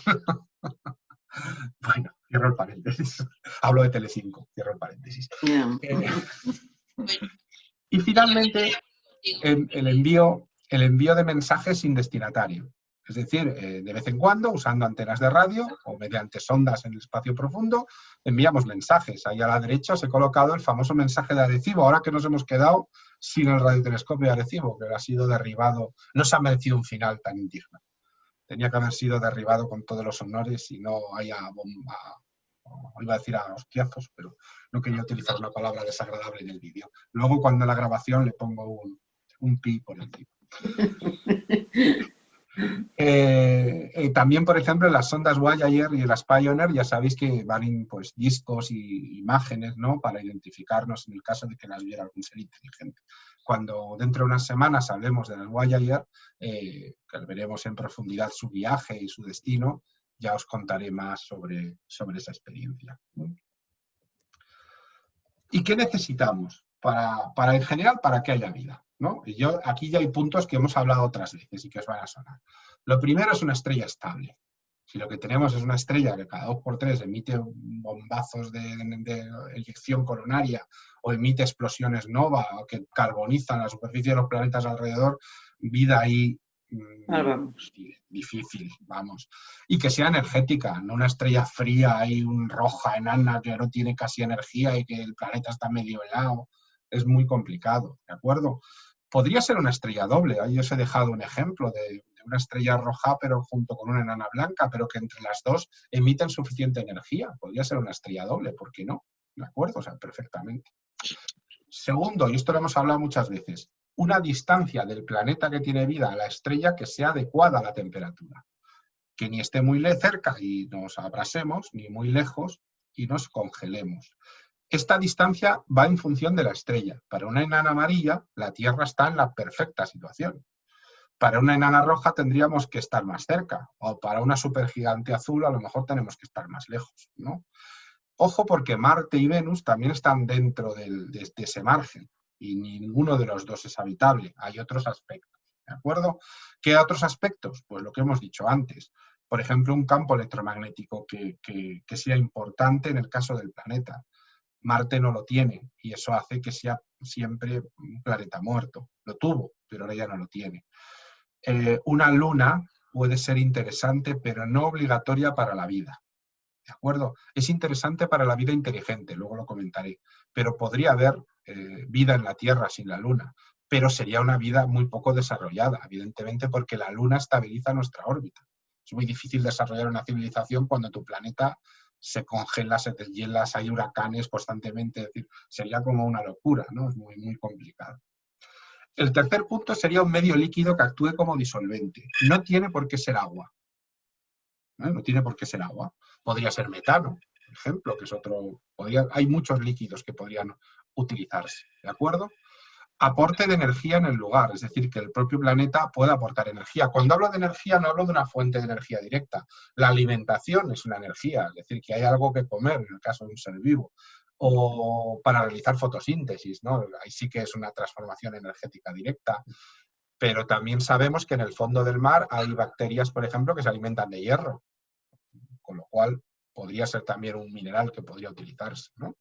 Bueno, cierro el paréntesis. Hablo de Telecinco, cierro el paréntesis. Yeah. Y finalmente, el envío de mensajes sin destinatario. Es decir, de vez en cuando, usando antenas de radio o mediante sondas en el espacio profundo, enviamos mensajes. Ahí a la derecha os he colocado el famoso mensaje de Arecibo, ahora que nos hemos quedado sin el radiotelescopio de Arecibo, que ha sido derribado. No se ha merecido un final tan indigno. Tenía que haber sido derribado con todos los honores y no haya bomba, iba a decir a hostiazos, pero no quería utilizar una palabra desagradable en el vídeo. Luego, cuando en la grabación le pongo un pi por encima. También, por ejemplo, en las sondas Voyager y las Pioneer, ya sabéis que van pues, discos y imágenes, ¿no?, para identificarnos en el caso de que las viera algún ser inteligente. Cuando dentro de unas semanas hablemos de las Voyager, que veremos en profundidad su viaje y su destino, ya os contaré más sobre esa experiencia. ¿Y qué necesitamos en general para que haya vida? ¿No? Y aquí ya hay puntos que hemos hablado otras veces y que os van a sonar. Lo primero es una estrella estable. Si lo que tenemos es una estrella que cada 2x3 emite bombazos de eyección coronaria o emite explosiones nova o que carbonizan la superficie de los planetas alrededor, vida ahí difícil, vamos. Y que sea energética, no una estrella fría ahí, roja, enana, que no tiene casi energía y que el planeta está medio helado. Es muy complicado, ¿de acuerdo? Podría ser una estrella doble. Ahí os he dejado un ejemplo de una estrella roja, pero junto con una enana blanca, pero que entre las dos emiten suficiente energía. Podría ser una estrella doble, ¿por qué no? ¿De acuerdo? O sea, perfectamente. Segundo, y esto lo hemos hablado muchas veces, una distancia del planeta que tiene vida a la estrella que sea adecuada a la temperatura. Que ni esté muy cerca y nos abrasemos, ni muy lejos y nos congelemos. Esta distancia va en función de la estrella. Para una enana amarilla, la Tierra está en la perfecta situación. Para una enana roja tendríamos que estar más cerca, o para una supergigante azul a lo mejor tenemos que estar más lejos, ¿no? Ojo, porque Marte y Venus también están dentro de ese margen, y ninguno de los dos es habitable. Hay otros aspectos, ¿de acuerdo? ¿Qué otros aspectos? Pues lo que hemos dicho antes. Por ejemplo, un campo electromagnético que sea importante en el caso del planeta. Marte no lo tiene y eso hace que sea siempre un planeta muerto. Lo tuvo, pero ahora ya no lo tiene. Una luna puede ser interesante, pero no obligatoria para la vida. ¿De acuerdo? Es interesante para la vida inteligente, luego lo comentaré, pero podría haber vida en la Tierra sin la luna, pero sería una vida muy poco desarrollada, evidentemente porque la luna estabiliza nuestra órbita. Es muy difícil desarrollar una civilización cuando tu planeta se congela, se deshiela, hay huracanes constantemente, es decir, sería como una locura, ¿no? Es muy, muy complicado. El tercer punto sería un medio líquido que actúe como disolvente. No tiene por qué ser agua. No tiene por qué ser agua. Podría ser metano, por ejemplo, que es otro... hay muchos líquidos que podrían utilizarse, ¿de acuerdo? Aporte de energía en el lugar, es decir, que el propio planeta pueda aportar energía. Cuando hablo de energía no hablo de una fuente de energía directa. La alimentación es una energía, es decir, que hay algo que comer en el caso de un ser vivo. O para realizar fotosíntesis, ¿no? Ahí sí que es una transformación energética directa. Pero también sabemos que en el fondo del mar hay bacterias, por ejemplo, que se alimentan de hierro. Con lo cual podría ser también un mineral que podría utilizarse, ¿no?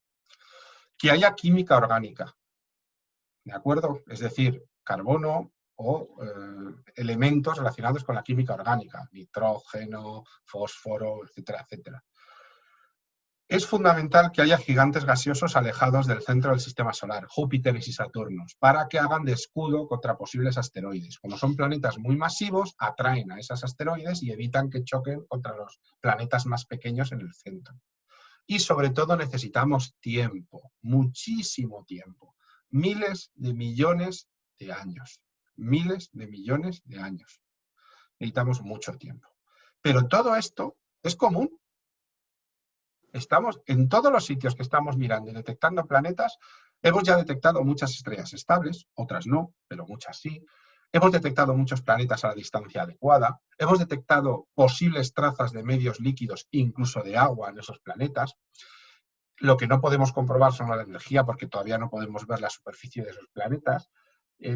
Que haya química orgánica. ¿De acuerdo? Es decir, carbono o elementos relacionados con la química orgánica, nitrógeno, fósforo, etcétera, etcétera. Es fundamental que haya gigantes gaseosos alejados del centro del sistema solar, Júpiter y Saturno, para que hagan de escudo contra posibles asteroides. Como son planetas muy masivos, atraen a esos asteroides y evitan que choquen contra los planetas más pequeños en el centro. Y sobre todo necesitamos tiempo, muchísimo tiempo, miles de millones de años, miles de millones de años. Necesitamos mucho tiempo. Pero todo esto es común. Estamos en todos los sitios que estamos mirando y detectando planetas, hemos ya detectado muchas estrellas estables, otras no, pero muchas sí. Hemos detectado muchos planetas a la distancia adecuada, hemos detectado posibles trazas de medios líquidos, incluso de agua en esos planetas. Lo que no podemos comprobar son la energía, porque todavía no podemos ver la superficie de esos planetas,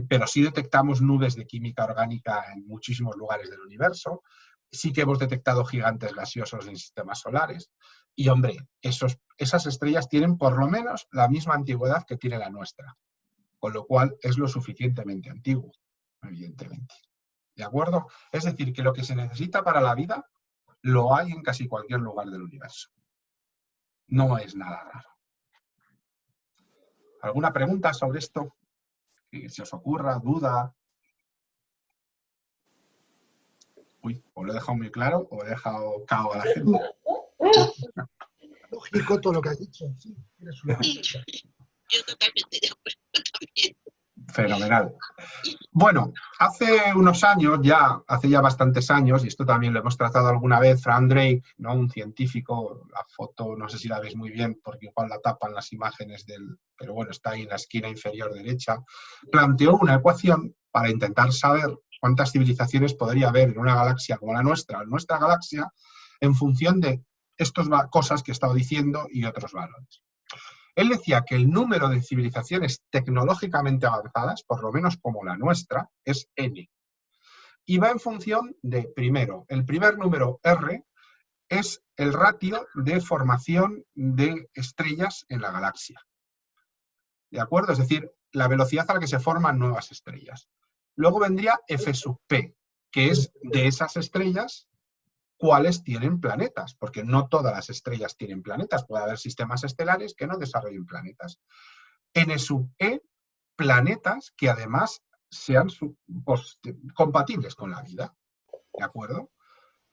pero sí detectamos nubes de química orgánica en muchísimos lugares del universo. Sí que hemos detectado gigantes gaseosos en sistemas solares. Y, hombre, esas estrellas tienen por lo menos la misma antigüedad que tiene la nuestra, con lo cual es lo suficientemente antiguo, evidentemente. ¿De acuerdo? Es decir, que lo que se necesita para la vida lo hay en casi cualquier lugar del universo. No es nada raro. ¿Alguna pregunta sobre esto? Que se os ocurra, duda. Uy, o lo he dejado muy claro o he dejado cao a la gente. Lógico todo lo que has dicho. Sí, eres una... Yo totalmente de acuerdo también. Fenomenal. Bueno, hace unos años, hace ya bastantes años, y esto también lo hemos tratado alguna vez, Frank Drake, ¿no? Un científico, la foto no sé si la veis muy bien porque igual la tapan las imágenes pero bueno, está ahí en la esquina inferior derecha, planteó una ecuación para intentar saber cuántas civilizaciones podría haber en una galaxia como la nuestra, en nuestra galaxia, en función de estas cosas que he estado diciendo y otros valores. Él decía que el número de civilizaciones tecnológicamente avanzadas, por lo menos como la nuestra, es n. Y va en función de, primero, el primer número r es el ratio de formación de estrellas en la galaxia. ¿De acuerdo? Es decir, la velocidad a la que se forman nuevas estrellas. Luego vendría f sub p, que es de esas estrellas cuáles tienen planetas, porque no todas las estrellas tienen planetas, puede haber sistemas estelares que no desarrollen planetas. N sub E, planetas que además sean compatibles con la vida, ¿de acuerdo?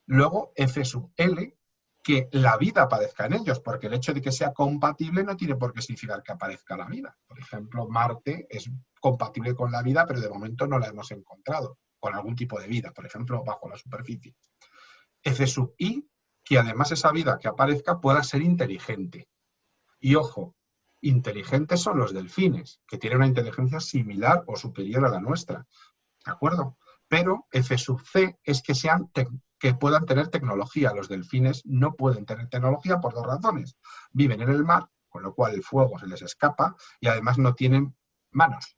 Luego F sub L, que la vida aparezca en ellos, porque el hecho de que sea compatible no tiene por qué significar que aparezca la vida. Por ejemplo, Marte es compatible con la vida, pero de momento no la hemos encontrado, con algún tipo de vida, por ejemplo, bajo la superficie. F sub I, que además esa vida que aparezca pueda ser inteligente. Y ojo, inteligentes son los delfines, que tienen una inteligencia similar o superior a la nuestra, ¿de acuerdo? Pero F sub C es que puedan tener tecnología. Los delfines no pueden tener tecnología por dos razones. Viven en el mar, con lo cual el fuego se les escapa, y además no tienen manos.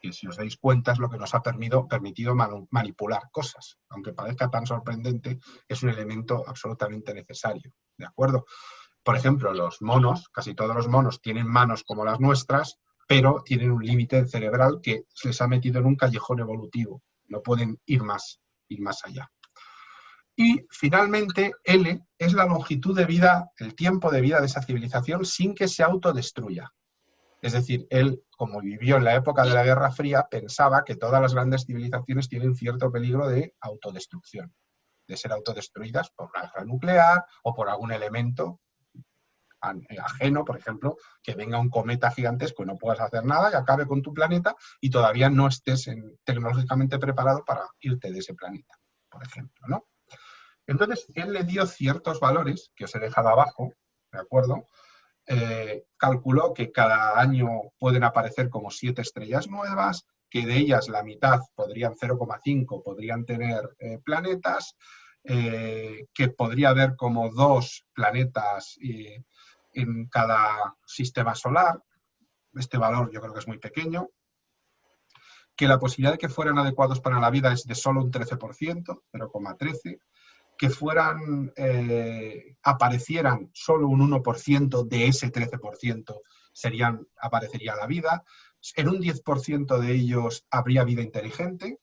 Que si os dais cuenta es lo que nos ha permitido manipular cosas. Aunque parezca tan sorprendente, es un elemento absolutamente necesario, ¿de acuerdo? Por ejemplo, los monos, casi todos los monos tienen manos como las nuestras, pero tienen un límite cerebral que se les ha metido en un callejón evolutivo. No pueden ir más allá. Y finalmente, L es la longitud de vida, el tiempo de vida de esa civilización sin que se autodestruya. Es decir, él, como vivió en la época de la Guerra Fría, pensaba que todas las grandes civilizaciones tienen cierto peligro de autodestrucción, de ser autodestruidas por una guerra nuclear o por algún elemento ajeno, por ejemplo, que venga un cometa gigantesco y no puedas hacer nada y acabe con tu planeta y todavía no estés tecnológicamente preparado para irte de ese planeta, por ejemplo, ¿no? Entonces, él le dio ciertos valores, que os he dejado abajo, ¿de acuerdo? Calculó que cada año pueden aparecer como 7 estrellas nuevas, que de ellas la mitad podrían 0,5 podrían tener planetas, que podría haber como 2 planetas en cada sistema solar. Este valor yo creo que es muy pequeño. Que la posibilidad de que fueran adecuados para la vida es de solo un 13%, 0,13%. Que aparecieran solo un 1% de ese 13% aparecería la vida, en un 10% de ellos habría vida inteligente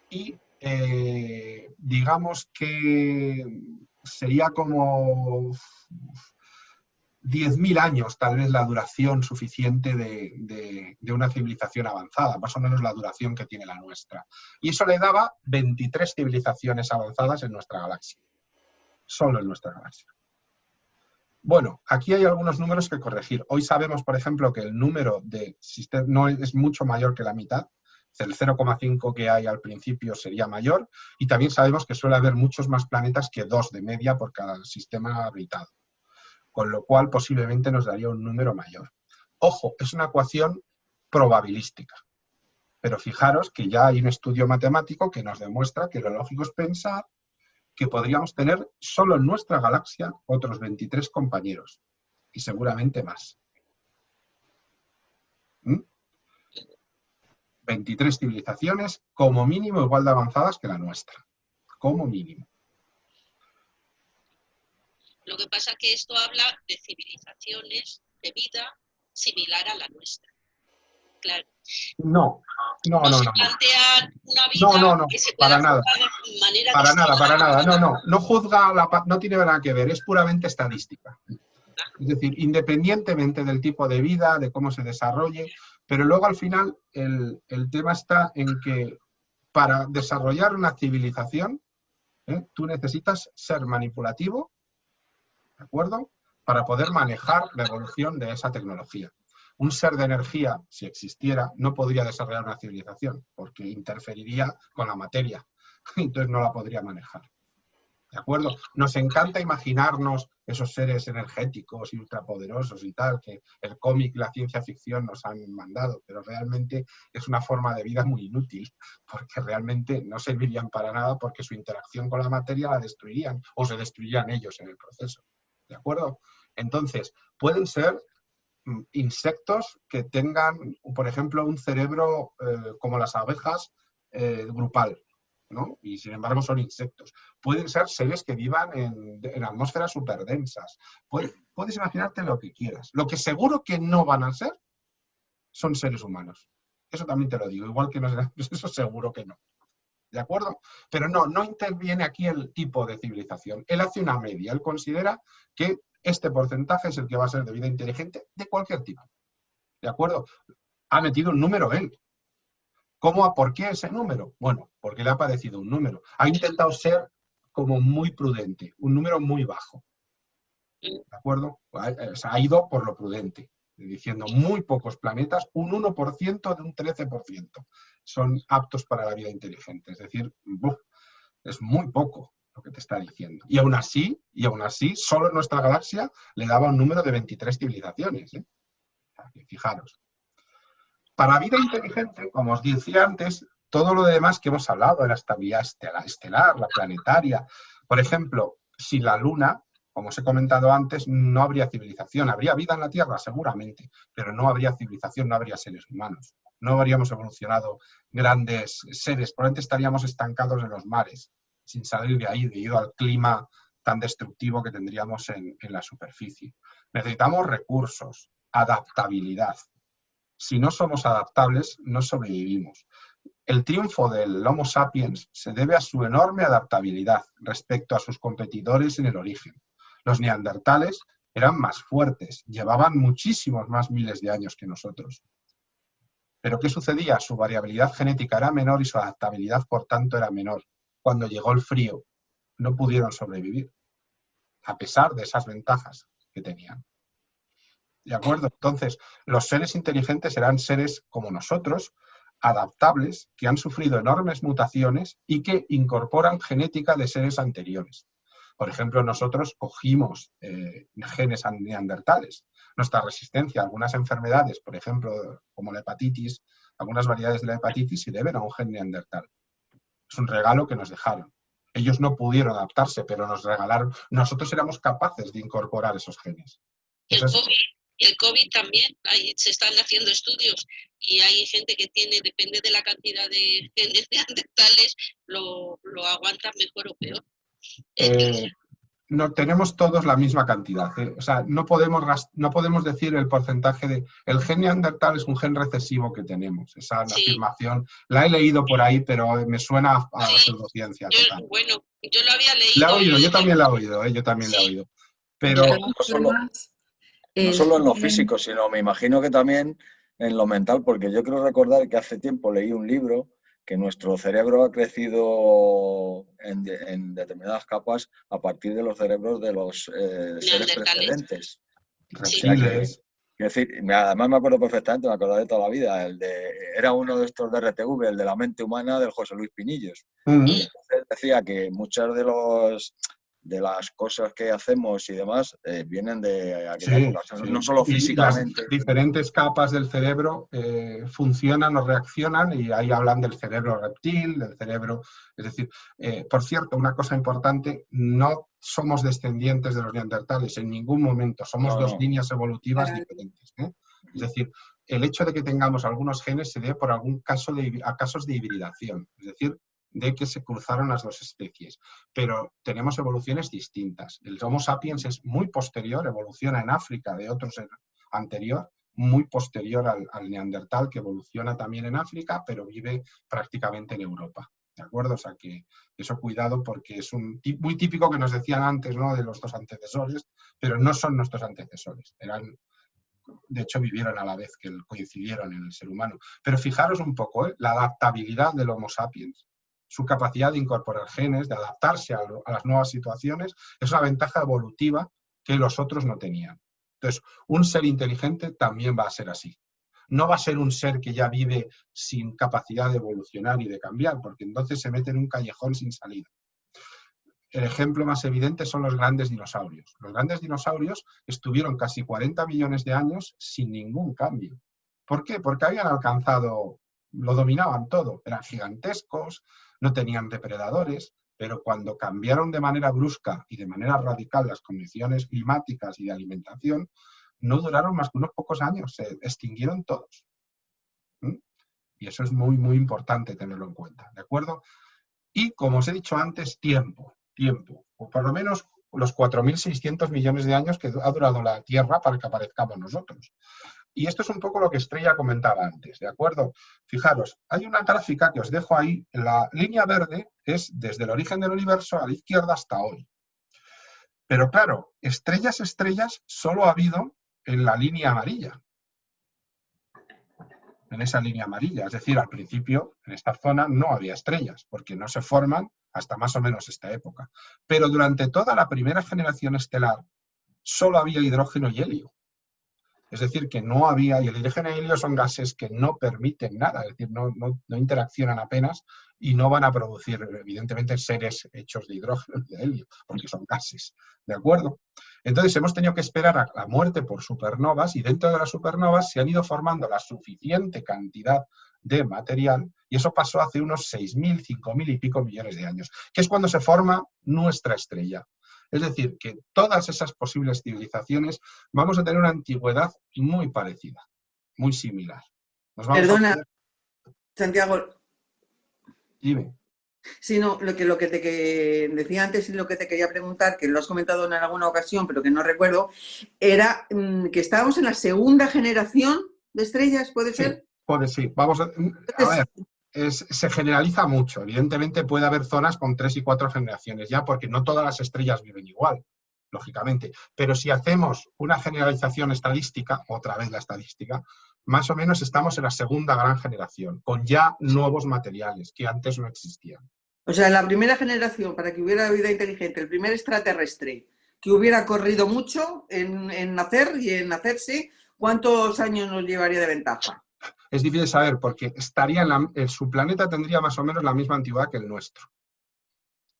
y digamos que sería como 10.000 años tal vez la duración suficiente de una civilización avanzada, más o menos la duración que tiene la nuestra. Y eso le daba 23 civilizaciones avanzadas en nuestra galaxia, solo en nuestra galaxia. Bueno, aquí hay algunos números que corregir. Hoy sabemos, por ejemplo, que el número de sistemas no es mucho mayor que la mitad. El 0,5 que hay al principio sería mayor. Y también sabemos que suele haber muchos más planetas que 2 de media por cada sistema habitado. Con lo cual posiblemente nos daría un número mayor. Ojo, es una ecuación probabilística. Pero fijaros que ya hay un estudio matemático que nos demuestra que lo lógico es pensar que podríamos tener solo en nuestra galaxia otros 23 compañeros, y seguramente más. 23 civilizaciones, como mínimo, igual de avanzadas que la nuestra. Como mínimo. Lo que pasa es que esto habla de civilizaciones, de vida similar a la nuestra. Claro. No. Se plantea una vida que se pueda para nada. de manera para distinta. nada. No juzga, no tiene nada que ver, es puramente estadística. Es decir, independientemente del tipo de vida, de cómo se desarrolle, pero luego al final el tema está en que para desarrollar una civilización, tú necesitas ser manipulativo, ¿de acuerdo?, para poder manejar la evolución de esa tecnología. Un ser de energía, si existiera, no podría desarrollar una civilización, porque interferiría con la materia, entonces no la podría manejar. ¿De acuerdo? Nos encanta imaginarnos esos seres energéticos y ultrapoderosos y tal, que el cómic y la ciencia ficción nos han mandado, pero realmente es una forma de vida muy inútil, porque realmente no servirían para nada porque su interacción con la materia la destruirían, o se destruirían ellos en el proceso. ¿De acuerdo? Entonces, pueden ser insectos que tengan, por ejemplo, un cerebro como las abejas grupal, ¿no? Y sin embargo son insectos. Pueden ser seres que vivan en atmósferas superdensas. Puedes imaginarte lo que quieras. Lo que seguro que no van a ser son seres humanos. Eso también te lo digo, igual que no serán, eso seguro que no. ¿De acuerdo? Pero no interviene aquí el tipo de civilización. Él hace una media, él considera que este porcentaje es el que va a ser de vida inteligente de cualquier tipo. ¿De acuerdo? Ha metido un número él. ¿Por qué ese número? Bueno, porque le ha parecido un número. Ha intentado ser como muy prudente, un número muy bajo. ¿De acuerdo? Ha ido por lo prudente, diciendo muy pocos planetas, un 1% de un 13% son aptos para la vida inteligente. Es decir, es muy poco lo que te está diciendo. Y aún así, solo en nuestra galaxia le daba un número de 23 civilizaciones. Fijaros. Para vida inteligente, como os decía antes, todo lo demás que hemos hablado de la estabilidad estelar, la planetaria, por ejemplo, si la Luna, como os he comentado antes, no habría civilización. Habría vida en la Tierra, seguramente, pero no habría civilización, no habría seres humanos. No habríamos evolucionado grandes seres, probablemente estaríamos estancados en los mares, sin salir de ahí, debido al clima tan destructivo que tendríamos en la superficie. Necesitamos recursos, adaptabilidad. Si no somos adaptables, no sobrevivimos. El triunfo del Homo sapiens se debe a su enorme adaptabilidad respecto a sus competidores en el origen. Los neandertales eran más fuertes, llevaban muchísimos más miles de años que nosotros. ¿Pero qué sucedía? Su variabilidad genética era menor y su adaptabilidad, por tanto, era menor. Cuando llegó el frío, no pudieron sobrevivir, a pesar de esas ventajas que tenían. ¿De acuerdo? Entonces, los seres inteligentes serán seres como nosotros, adaptables, que han sufrido enormes mutaciones y que incorporan genética de seres anteriores. Por ejemplo, nosotros cogimos genes neandertales. Nuestra resistencia a algunas enfermedades, por ejemplo, como la hepatitis, algunas variedades de la hepatitis se deben a un gen neandertal. Es un regalo que nos dejaron. Ellos no pudieron adaptarse, pero nos regalaron. Nosotros éramos capaces de incorporar esos genes. El COVID también, se están haciendo estudios y hay gente que depende de la cantidad de genes neandertales, lo aguantan mejor o peor. No tenemos todos la misma cantidad. O sea, no podemos decir el porcentaje de... El gen neandertal es un gen recesivo que tenemos. Esa afirmación la he leído por ahí, pero me suena a pseudociencia. Bueno, yo lo había leído. Yo también la he oído, yo también la he oído. Pero No Es solo en lo un- físico, sino me imagino que también en lo mental, porque yo creo recordar que hace tiempo leí un libro que nuestro cerebro ha crecido en determinadas capas a partir de los cerebros de los seres Neandertales. precedentes. Sí. O sea que, Reptiles. quiero decir, además me acuerdo perfectamente, me acuerdo de toda la vida, era uno de estos de RTV, el de la mente humana del José Luis Pinillos. Entonces decía que muchas de las cosas que hacemos y demás vienen de aquella Sí, época, o sea, sí. no solo Y las físicamente. diferentes capas del cerebro funcionan o reaccionan y ahí hablan del cerebro reptil, del cerebro... Es decir, por cierto, una cosa importante, no somos descendientes de los neandertales en ningún momento, somos No, dos no. líneas evolutivas Claro. diferentes. Es decir, el hecho de que tengamos algunos genes se debe por algún caso a casos de hibridación, es decir, de que se cruzaron las dos especies, pero tenemos evoluciones distintas. El Homo sapiens es muy posterior, evoluciona en África de otro ser anterior, muy posterior al neandertal, que evoluciona también en África, pero vive prácticamente en Europa. ¿De acuerdo? O sea que eso cuidado porque es muy típico que nos decían antes, ¿no?, de los dos antecesores, pero no son nuestros antecesores. De hecho, vivieron a la vez, que coincidieron en el ser humano. Pero fijaros un poco, la adaptabilidad del Homo sapiens, su capacidad de incorporar genes, de adaptarse a las nuevas situaciones, es una ventaja evolutiva que los otros no tenían. Entonces, un ser inteligente también va a ser así. No va a ser un ser que ya vive sin capacidad de evolucionar y de cambiar, porque entonces se mete en un callejón sin salida. El ejemplo más evidente son los grandes dinosaurios. Los grandes dinosaurios estuvieron casi 40 millones de años sin ningún cambio. ¿Por qué? Porque habían alcanzado, lo dominaban todo, eran gigantescos, no tenían depredadores, pero cuando cambiaron de manera brusca y de manera radical las condiciones climáticas y de alimentación, no duraron más que unos pocos años, se extinguieron todos. Y eso es muy, muy importante tenerlo en cuenta, ¿de acuerdo? Y, como os he dicho antes, tiempo, o por lo menos los 4.600 millones de años que ha durado la Tierra para que aparezcamos nosotros. Y esto es un poco lo que Estrella comentaba antes, ¿de acuerdo? Fijaros, hay una gráfica que os dejo ahí, la línea verde es desde el origen del universo a la izquierda hasta hoy. Pero claro, estrellas solo ha habido en la línea amarilla. En esa línea amarilla, es decir, al principio en esta zona no había estrellas, porque no se forman hasta más o menos esta época. Pero durante toda la primera generación estelar solo había hidrógeno y helio. Es decir, que no había, y el hidrógeno y el helio son gases que no permiten nada, es decir, no interaccionan apenas y no van a producir, evidentemente, seres hechos de hidrógeno y de helio, porque son gases, ¿de acuerdo? Entonces hemos tenido que esperar a la muerte por supernovas y dentro de las supernovas se han ido formando la suficiente cantidad de material y eso pasó hace unos 6.000, 5.000 y pico millones de años, que es cuando se forma nuestra estrella. Es decir, que todas esas posibles civilizaciones vamos a tener una antigüedad muy parecida, muy similar. Perdona, Santiago. Dime. Sí, no, lo que te decía antes y lo que te quería preguntar, que lo has comentado en alguna ocasión, pero que no recuerdo, era que estábamos en la segunda generación de estrellas, ¿puede ser? Sí. Vamos a ver. Se generaliza mucho. Evidentemente puede haber zonas con 3 y 4 generaciones ya, porque no todas las estrellas viven igual, lógicamente. Pero si hacemos una generalización estadística, otra vez la estadística, más o menos estamos en la segunda gran generación, con ya nuevos materiales que antes no existían. O sea, la primera generación, para que hubiera vida inteligente, el primer extraterrestre que hubiera corrido mucho en nacer y en hacerse, ¿cuántos años nos llevaría de ventaja? Es difícil saber porque estaría su planeta tendría más o menos la misma antigüedad que el nuestro.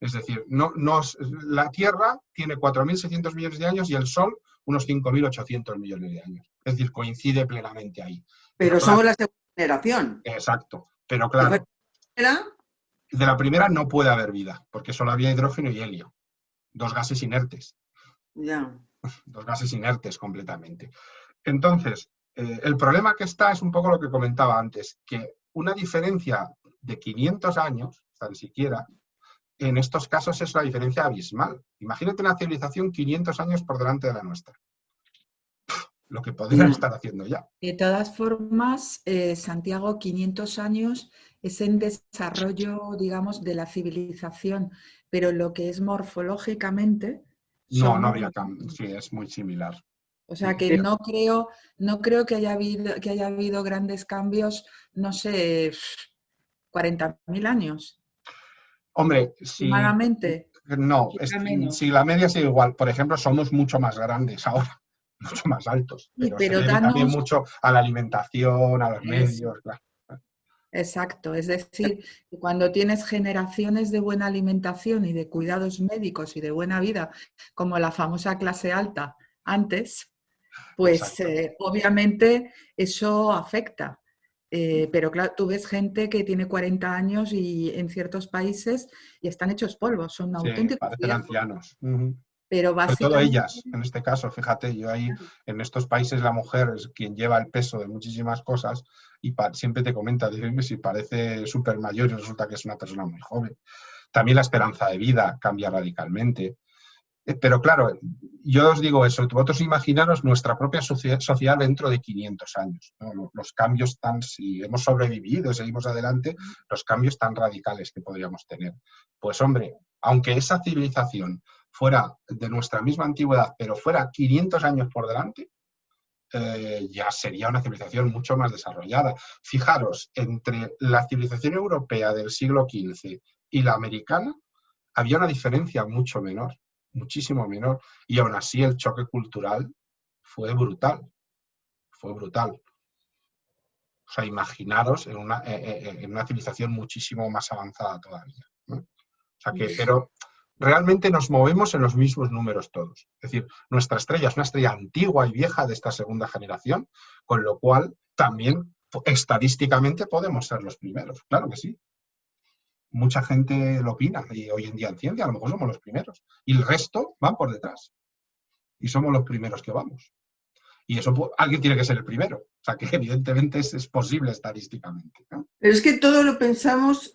Es decir, la Tierra tiene 4.600 millones de años y el Sol unos 5.800 millones de años. Es decir, coincide plenamente ahí. Pero somos la segunda generación. Exacto. Pero claro, de la primera no puede haber vida, porque solo había hidrógeno y helio. Dos gases inertes. Ya. Dos gases inertes completamente. Entonces, el problema que está es un poco lo que comentaba antes, que una diferencia de 500 años, tan siquiera, en estos casos es la diferencia abismal. Imagínate una civilización 500 años por delante de la nuestra. Lo que podrían estar haciendo ya. De todas formas, Santiago, 500 años es en desarrollo, digamos, de la civilización, pero lo que es morfológicamente... No habría cambio. Sí, es muy similar. O sea que no creo que haya habido grandes cambios, no sé, 40.000 años. Hombre, si Aproximadamente. no, Quizá menos. si la media sigue igual, por ejemplo, somos mucho más grandes ahora, mucho más altos, Sí, pero se pero debe también danos... mucho a la alimentación, a los Eso. medios, claro. Exacto, es decir, que cuando tienes generaciones de buena alimentación y de cuidados médicos y de buena vida, como la famosa clase alta antes, pues obviamente eso afecta. Pero claro, tú ves gente que tiene 40 años y en ciertos países y están hechos polvo, son Sí, auténticos parecen viejos. ancianos. Pero Sobre todo básicamente... ellas, en este caso, fíjate, yo ahí en estos países la mujer es quien lleva el peso de muchísimas cosas y siempre te comenta, dime si parece súper mayor y resulta que es una persona muy joven. También la esperanza de vida cambia radicalmente. Pero claro, yo os digo eso, vosotros imaginaros nuestra propia sociedad dentro de 500 años, ¿no? Los cambios si hemos sobrevivido, seguimos adelante, los cambios tan radicales que podríamos tener. Pues hombre, aunque esa civilización fuera de nuestra misma antigüedad, pero fuera 500 años por delante, ya sería una civilización mucho más desarrollada. Fijaros, entre la civilización europea del siglo XV y la americana, había una diferencia mucho menor, muchísimo menor, y aún así el choque cultural fue brutal, fue brutal. O sea, imaginaros en una civilización muchísimo más avanzada todavía, ¿no? O sea que, pero realmente nos movemos en los mismos números todos. Es decir, nuestra estrella es una estrella antigua y vieja de esta segunda generación, con lo cual también estadísticamente podemos ser los primeros, claro que sí. Mucha gente lo opina y hoy en día en ciencia a lo mejor somos los primeros y el resto van por detrás y somos los primeros que vamos. Y eso alguien tiene que ser el primero. O sea que evidentemente es posible estadísticamente, ¿no? Pero es que todo lo pensamos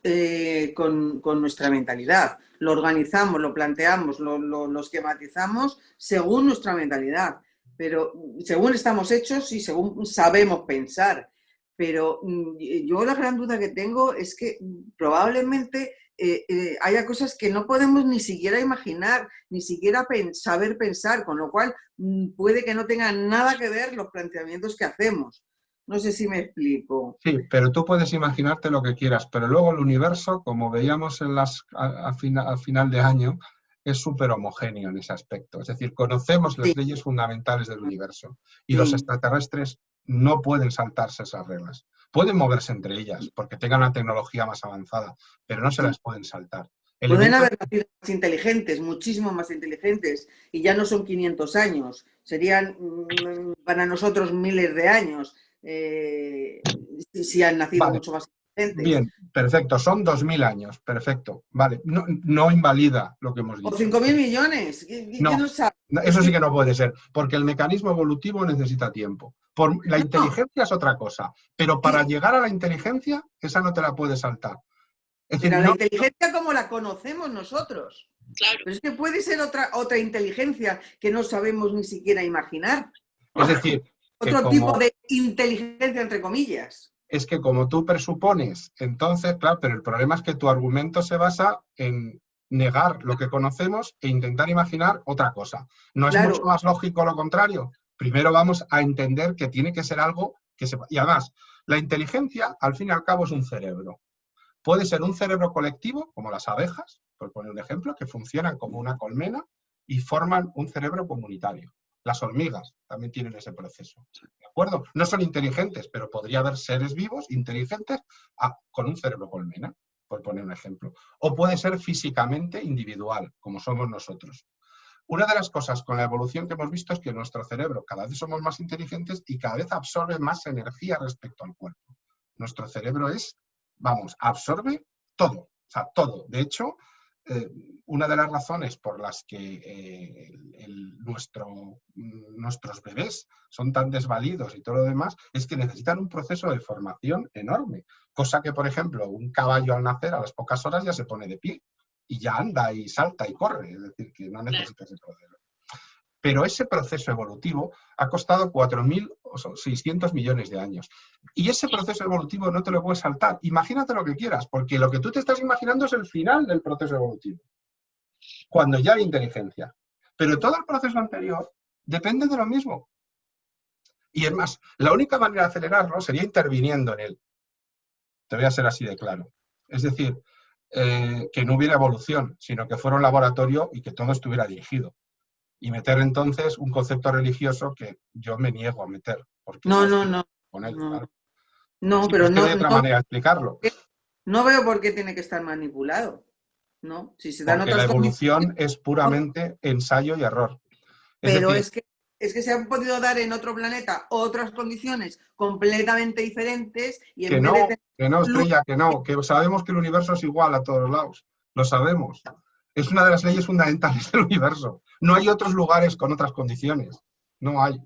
con nuestra mentalidad. Lo organizamos, lo planteamos, lo esquematizamos según nuestra mentalidad. Pero según estamos hechos y según sabemos pensar. Pero yo la gran duda que tengo es que probablemente haya cosas que no podemos ni siquiera imaginar, ni siquiera saber pensar, con lo cual puede que no tengan nada que ver los planteamientos que hacemos. No sé si me explico. Sí, pero tú puedes imaginarte lo que quieras, pero luego el universo, como veíamos al final de año, es súper homogéneo en ese aspecto. Es decir, conocemos las leyes fundamentales del universo y los extraterrestres no pueden saltarse esas reglas. Pueden moverse entre ellas porque tengan una tecnología más avanzada, pero no se las pueden saltar. Pueden haber nacido más inteligentes, muchísimo más inteligentes, y ya no son 500 años, serían para nosotros miles de años, si han nacido mucho más inteligentes. Bien, perfecto, son 2000 años, perfecto, vale, no invalida lo que hemos dicho. O 5.000 millones, no sabe? Eso sí que no puede ser, porque el mecanismo evolutivo necesita tiempo. La inteligencia es otra cosa, pero para llegar a la inteligencia, esa no te la puedes saltar. Es decir, pero la inteligencia como la conocemos nosotros. Claro. Pero es que puede ser otra inteligencia que no sabemos ni siquiera imaginar. Es decir, otro tipo de inteligencia, entre comillas. Es que como tú presupones, entonces, claro, pero el problema es que tu argumento se basa en negar lo que conocemos e intentar imaginar otra cosa. ¿No es mucho más lógico lo contrario? Primero vamos a entender que tiene que ser algo que se... Y además, la inteligencia, al fin y al cabo, es un cerebro. Puede ser un cerebro colectivo, como las abejas, por poner un ejemplo, que funcionan como una colmena y forman un cerebro comunitario. Las hormigas también tienen ese proceso, ¿de acuerdo? No son inteligentes, pero podría haber seres vivos inteligentes con un cerebro colmena, por poner un ejemplo. O puede ser físicamente individual, como somos nosotros. Una de las cosas con la evolución que hemos visto es que nuestro cerebro cada vez somos más inteligentes y cada vez absorbe más energía respecto al cuerpo. Nuestro cerebro absorbe todo, o sea, todo. De hecho, una de las razones por las que nuestros bebés son tan desvalidos y todo lo demás es que necesitan un proceso de formación enorme, cosa que, por ejemplo, un caballo al nacer a las pocas horas ya se pone de pie y ya anda y salta y corre, es decir, que no necesita ese proceso. Pero ese proceso evolutivo ha costado 4.600 millones de años. Y ese proceso evolutivo no te lo puedes saltar. Imagínate lo que quieras, porque lo que tú te estás imaginando es el final del proceso evolutivo, cuando ya hay inteligencia. Pero todo el proceso anterior depende de lo mismo. Y es más, la única manera de acelerarlo sería interviniendo en él. Te voy a ser así de claro. Es decir, que no hubiera evolución, sino que fuera un laboratorio y que todo estuviera dirigido. Y meter entonces un concepto religioso que yo me niego a meter. Porque No, estoy no, con él, no. claro. No, Sí, pero es que no, no hay otra manera de explicarlo. no veo por qué tiene que estar manipulado. ¿No? Si se dan Porque la otras evolución condiciones, es puramente ensayo y error. Es pero decir, es que se han podido dar en otro planeta otras condiciones completamente diferentes y en vez de tener que no, luz, Estrella, que sabemos que el universo es igual a todos lados. Lo sabemos. Es una de las leyes fundamentales del universo. No hay otros lugares con otras condiciones. No hay.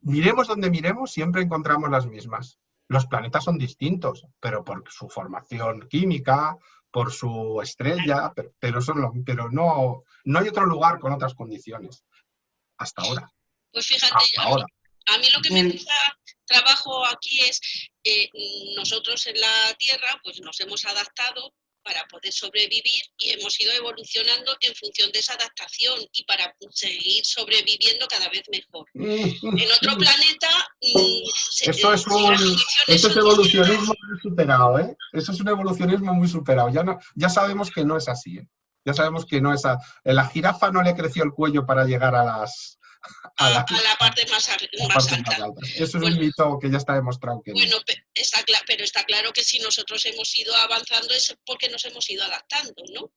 Miremos donde miremos, siempre encontramos las mismas. Los planetas son distintos, pero por su formación química, por su estrella, pero no hay otro lugar con otras condiciones. Hasta ahora. Pues fíjate, Hasta ahora. a mí lo que me cuesta trabajo aquí es nosotros en la Tierra pues nos hemos adaptado para poder sobrevivir y hemos ido evolucionando en función de esa adaptación y para seguir sobreviviendo cada vez mejor. En otro planeta... Eso es evolucionismo muy superado, ¿eh? Eso es un evolucionismo muy superado. Ya sabemos que no es así, ¿eh? Ya sabemos que no es así. La jirafa no le creció el cuello para llegar a la parte más alta. Eso es un mito que ya está demostrado que bueno, no. Pero está claro que si nosotros hemos ido avanzando es porque nos hemos ido adaptando, ¿no?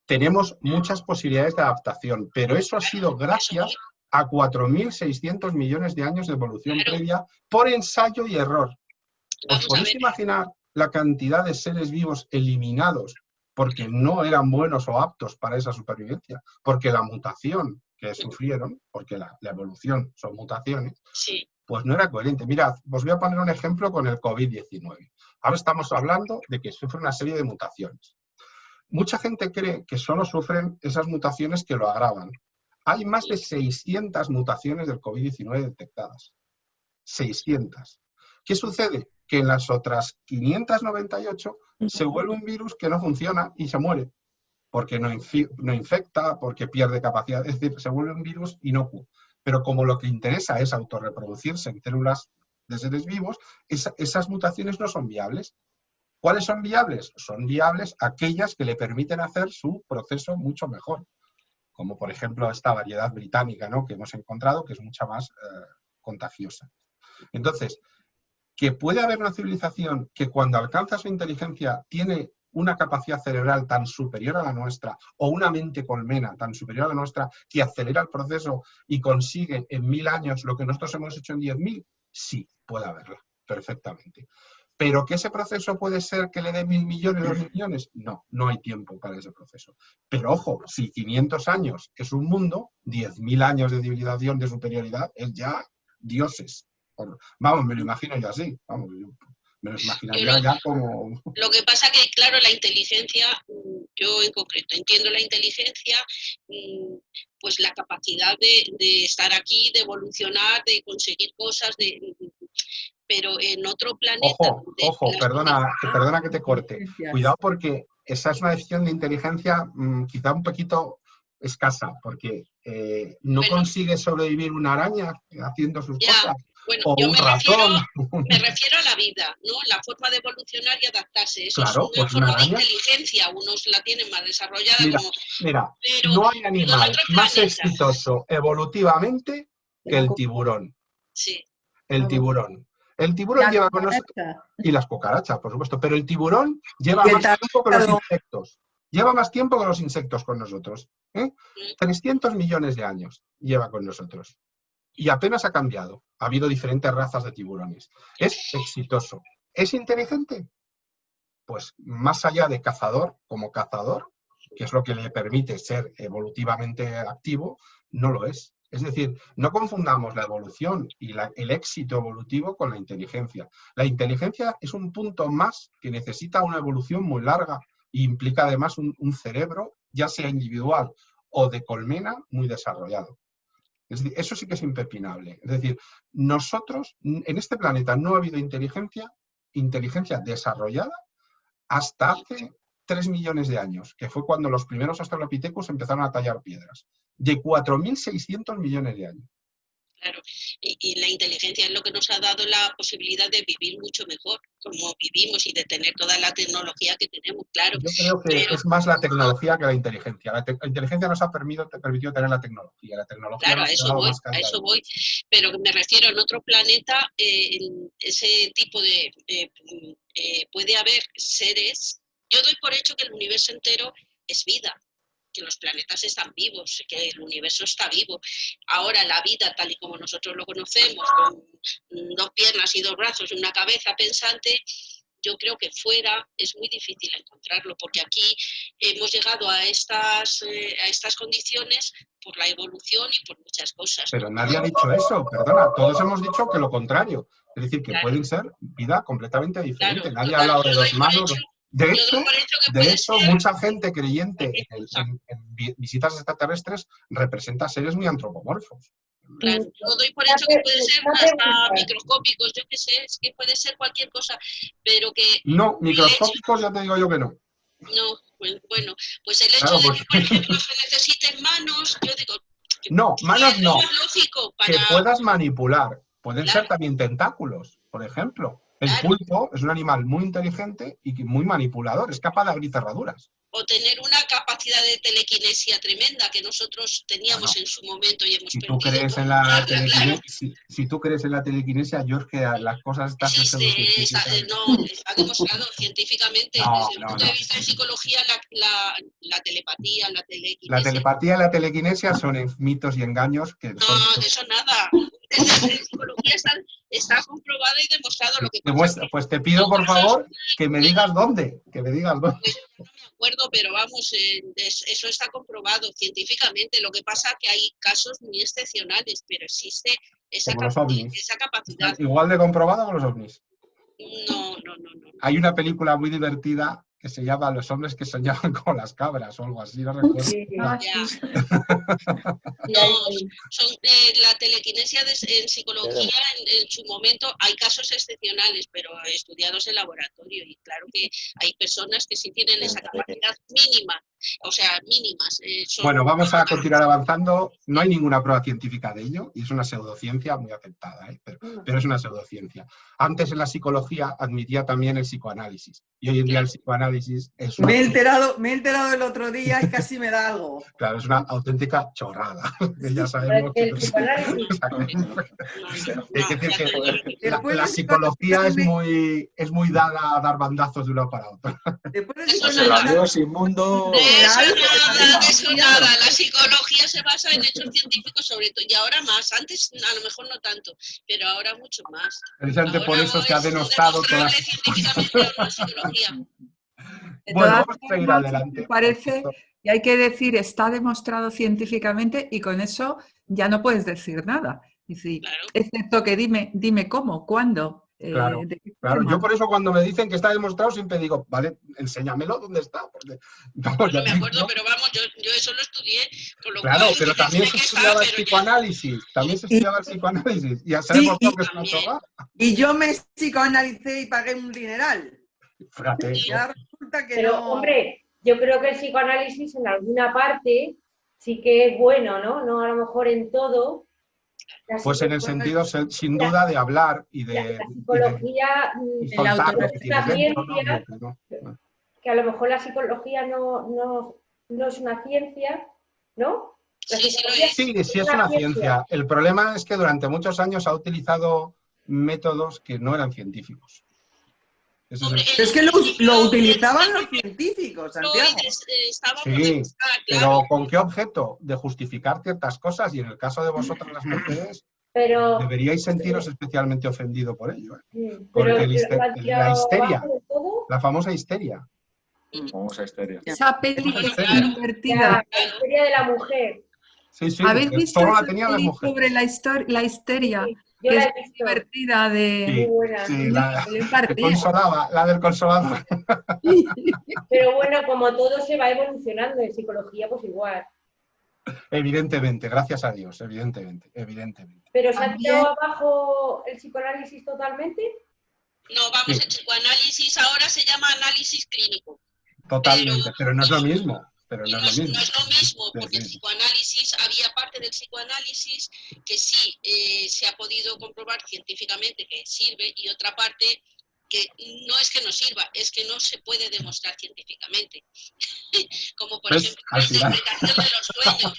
Tenemos muchas posibilidades de adaptación, pero eso ha sido gracias a 4.600 millones de años de evolución previa por ensayo y error. ¿Os podéis imaginar la cantidad de seres vivos eliminados porque no eran buenos o aptos para esa supervivencia? Porque la mutación que sufrieron, porque la evolución son mutaciones, sí, pues no era coherente. Mirad, os voy a poner un ejemplo con el COVID-19. Ahora estamos hablando de que sufre una serie de mutaciones. Mucha gente cree que solo sufren esas mutaciones que lo agravan. Hay más de 600 mutaciones del COVID-19 detectadas. 600. ¿Qué sucede? Que en las otras 598 se vuelve un virus que no funciona y se muere. Porque no infecta, porque pierde capacidad. Es decir, se vuelve un virus inocuo. Pero como lo que interesa es autorreproducirse en células de seres vivos, esas mutaciones no son viables. ¿Cuáles son viables? Son viables aquellas que le permiten hacer su proceso mucho mejor. Como por ejemplo esta variedad británica, ¿no?, que hemos encontrado, que es mucha más contagiosa. Entonces, que puede haber una civilización que cuando alcanza su inteligencia tiene una capacidad cerebral tan superior a la nuestra, o una mente colmena tan superior a la nuestra, que acelera el proceso y consigue en 1000 años lo que nosotros hemos hecho en 10.000, sí, puede haberla, perfectamente. ¿Pero que ese proceso puede ser que le dé 1.000 millones, 2.000 millones? No, no hay tiempo para ese proceso. Pero ojo, si 500 años es un mundo, 10.000 años de civilización, de superioridad, es ya dioses. Vamos, me lo imagino yo así, vamos, me lo imaginaría ya como... Lo que pasa que, claro, la inteligencia, yo en concreto entiendo la inteligencia, pues la capacidad de estar aquí, de evolucionar, de conseguir cosas, pero en otro planeta... Ojo, perdona que te corte. Cuidado porque esa es una decisión de inteligencia quizá un poquito escasa, porque no consigue sobrevivir una araña haciendo sus cosas. Bueno, o yo un ratón. Me refiero a la vida, ¿no? La forma de evolucionar y adaptarse. Eso claro, es una forma de inteligencia. Unos la tienen más desarrollada. Mira, no hay animal más exitoso evolutivamente que el tiburón. Sí. El tiburón. El tiburón lleva con nosotros... Y las cucarachas, por supuesto. Pero el tiburón lleva más tiempo que los insectos. Lleva más tiempo que los insectos con nosotros. 300 millones de años lleva con nosotros. Y apenas ha cambiado. Ha habido diferentes razas de tiburones. Es exitoso. ¿Es inteligente? Pues más allá de cazador, como cazador, que es lo que le permite ser evolutivamente activo, no lo es. Es decir, no confundamos la evolución y el éxito evolutivo con la inteligencia. La inteligencia es un punto más que necesita una evolución muy larga e implica además un cerebro, ya sea individual o de colmena, muy desarrollado. Es decir, eso sí que es impepinable. Es decir, nosotros, en este planeta no ha habido inteligencia desarrollada hasta hace 3 millones de años, que fue cuando los primeros australopithecus empezaron a tallar piedras. De 4.600 millones de años. Claro, y la inteligencia es lo que nos ha dado la posibilidad de vivir mucho mejor, como vivimos, y de tener toda la tecnología que tenemos, claro. Yo creo que Pero, es más la tecnología que la inteligencia. La inteligencia nos ha permitido tener la tecnología. La tecnología claro, nos ha dado más calidad. a eso voy, pero me refiero en otro planeta, en ese tipo de, puede haber seres, yo doy por hecho que el universo entero es vida, que los planetas están vivos, que el universo está vivo. Ahora la vida tal y como nosotros lo conocemos, con 2 piernas y 2 brazos y una cabeza pensante, yo creo que fuera es muy difícil encontrarlo, porque aquí hemos llegado a estas condiciones por la evolución y por muchas cosas. Pero nadie ha dicho eso, perdona, todos hemos dicho que lo contrario. Es decir, que pueden ser vida completamente diferente. Claro, Nadie ha hablado de 2 manos. De Yo hecho, mucha gente creyente en visitas extraterrestres representa seres muy antropomorfos. Claro, yo doy por hecho que puede ser hasta microscópicos, yo qué sé, es que puede ser cualquier cosa, pero que... No, microscópicos ya te digo yo que no. No, bueno, pues el hecho Claro, de que, por ejemplo, se necesiten manos, yo digo... No, manos no. Es lógico para... Que puedas manipular. Pueden Claro. ser también tentáculos, por ejemplo. El Claro. pulpo es un animal muy inteligente y muy manipulador, es capaz de abrir cerraduras. O tener una capacidad de telequinesia tremenda que nosotros teníamos en su momento y hemos Si tú perdido. crees en la telequinesia, si tú crees en la telequinesia, yo es que las cosas están... Está demostrado científicamente. Desde el punto de vista de psicología, la telepatía, la telequinesia... La telepatía y la telequinesia son mitos y engaños que son... No, de eso nada. Desde la psicología está comprobado y demostrado lo que pasa. Pues te pido, por favor, que me digas dónde. Que me digas dónde. Pues no me acuerdo, pero vamos, eso está comprobado científicamente. Lo que pasa es que hay casos muy excepcionales, pero existe esa capacidad. Igual de comprobado con los ovnis. No. Hay una película muy divertida que se llama Los hombres que soñaban con las cabras o algo así, no recuerdo. Sí. La telequinesia en psicología en su momento hay casos excepcionales, pero estudiados en laboratorio, y claro que hay personas que sí tienen esa capacidad mínima, o sea, mínimas. Bueno, vamos a continuar avanzando. No hay ninguna prueba científica de ello y es una pseudociencia muy aceptada, pero es una pseudociencia. Antes en la psicología admitía también el psicoanálisis y hoy en día el psicoanálisis es una... Me he enterado el otro día y casi me da algo. Claro, es una auténtica chorrada. Ya sabemos que... Es decir, que la psicología es muy dada a dar bandazos de uno para otro. El adiós inmundo... De eso nada. La psicología se basa en hechos científicos sobre todo, y ahora más. Antes a lo mejor no tanto, pero ahora mucho más. Precisamente ahora por eso se ha denostado toda la psicología. Bueno, vamos a seguir adelante. Me parece que hay que decir está demostrado científicamente y con eso ya no puedes decir nada. Es decir, claro. Excepto que dime cómo, cuándo. Claro. Yo por eso cuando me dicen que está demostrado siempre digo, vale, enséñamelo dónde está. Porque, no me acuerdo, pero vamos, yo eso lo estudié. Con lo claro, cual, pero también se estudiaba el psicoanálisis. También se estudiaba el psicoanálisis. Y ya sabemos que es una chorrada. Y yo me psicoanalicé y pagué un dineral. Fíjate. Y ya resulta que pero, no... hombre, yo creo que el psicoanálisis en alguna parte sí que es bueno, ¿no? No a lo mejor en todo. Pues en el sentido, sin duda, de hablar y de... La psicología y soltar lo que es una tienes ciencia, dentro, que a lo mejor la psicología no es una ciencia, ¿no? Sí, es una ciencia. El problema es que durante muchos años ha utilizado métodos que no eran científicos. Es que lo utilizaban los científicos, Santiago. Sí, pero ¿con qué objeto? De justificar ciertas cosas, y en el caso de vosotras las mujeres, deberíais sentiros especialmente ofendido por ello. Porque la histeria, la famosa histeria. Esa película invertida. La historia de la mujer. Sí, ¿Habéis visto solo la tenían las mujeres. sobre la histeria? Yo que la es he visto. divertida de... Sí, la del consolador. Pero bueno, como todo se va evolucionando en psicología, pues igual. Evidentemente, gracias a Dios, evidentemente. ¿Pero se ha tirado abajo el psicoanálisis totalmente? No, vamos, el psicoanálisis ahora se llama análisis clínico. Totalmente, pero no es lo mismo. pero y no es lo mismo. no es lo mismo, Sí, porque el sí. psicoanálisis, había parte del psicoanálisis que sí se ha podido comprobar científicamente que sirve, y otra parte que no es que no sirva, es que no se puede demostrar científicamente. Como por ¿Ves? ejemplo Al la final. interpretación de los sueños.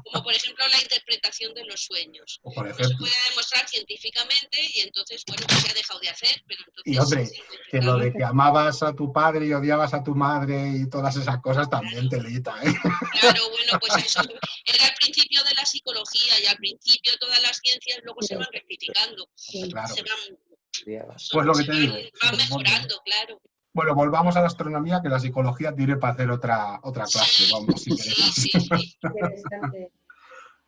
Como por ejemplo la interpretación de los sueños. O por No se ejemplo. puede demostrar científicamente y entonces, bueno, pues se ha dejado de hacer, pero entonces... Y hombre, se que lo intentaba. de que amabas a tu padre y odiabas a tu madre y todas esas cosas también telita, ¿eh? Claro, bueno, pues eso era el principio de la psicología, y al principio todas las ciencias luego se van rectificando, Claro. se van, Pues lo que te digo. van mejorando, claro. Bueno, volvamos a la astronomía, que la psicología tiene para hacer otra clase, vamos, si queremos. Sí. Interesante.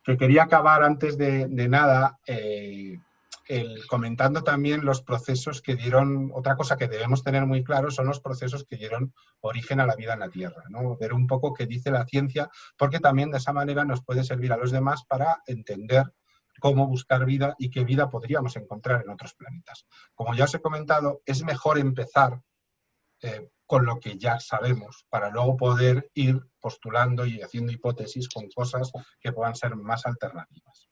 Que quería acabar antes de nada comentando también los procesos que dieron, otra cosa que debemos tener muy claro son los procesos que dieron origen a la vida en la Tierra, ¿no? Ver un poco qué dice la ciencia, porque también de esa manera nos puede servir a los demás para entender cómo buscar vida y qué vida podríamos encontrar en otros planetas. Como ya os he comentado, es mejor empezar con lo que ya sabemos, para luego poder ir postulando y haciendo hipótesis con cosas que puedan ser más alternativas.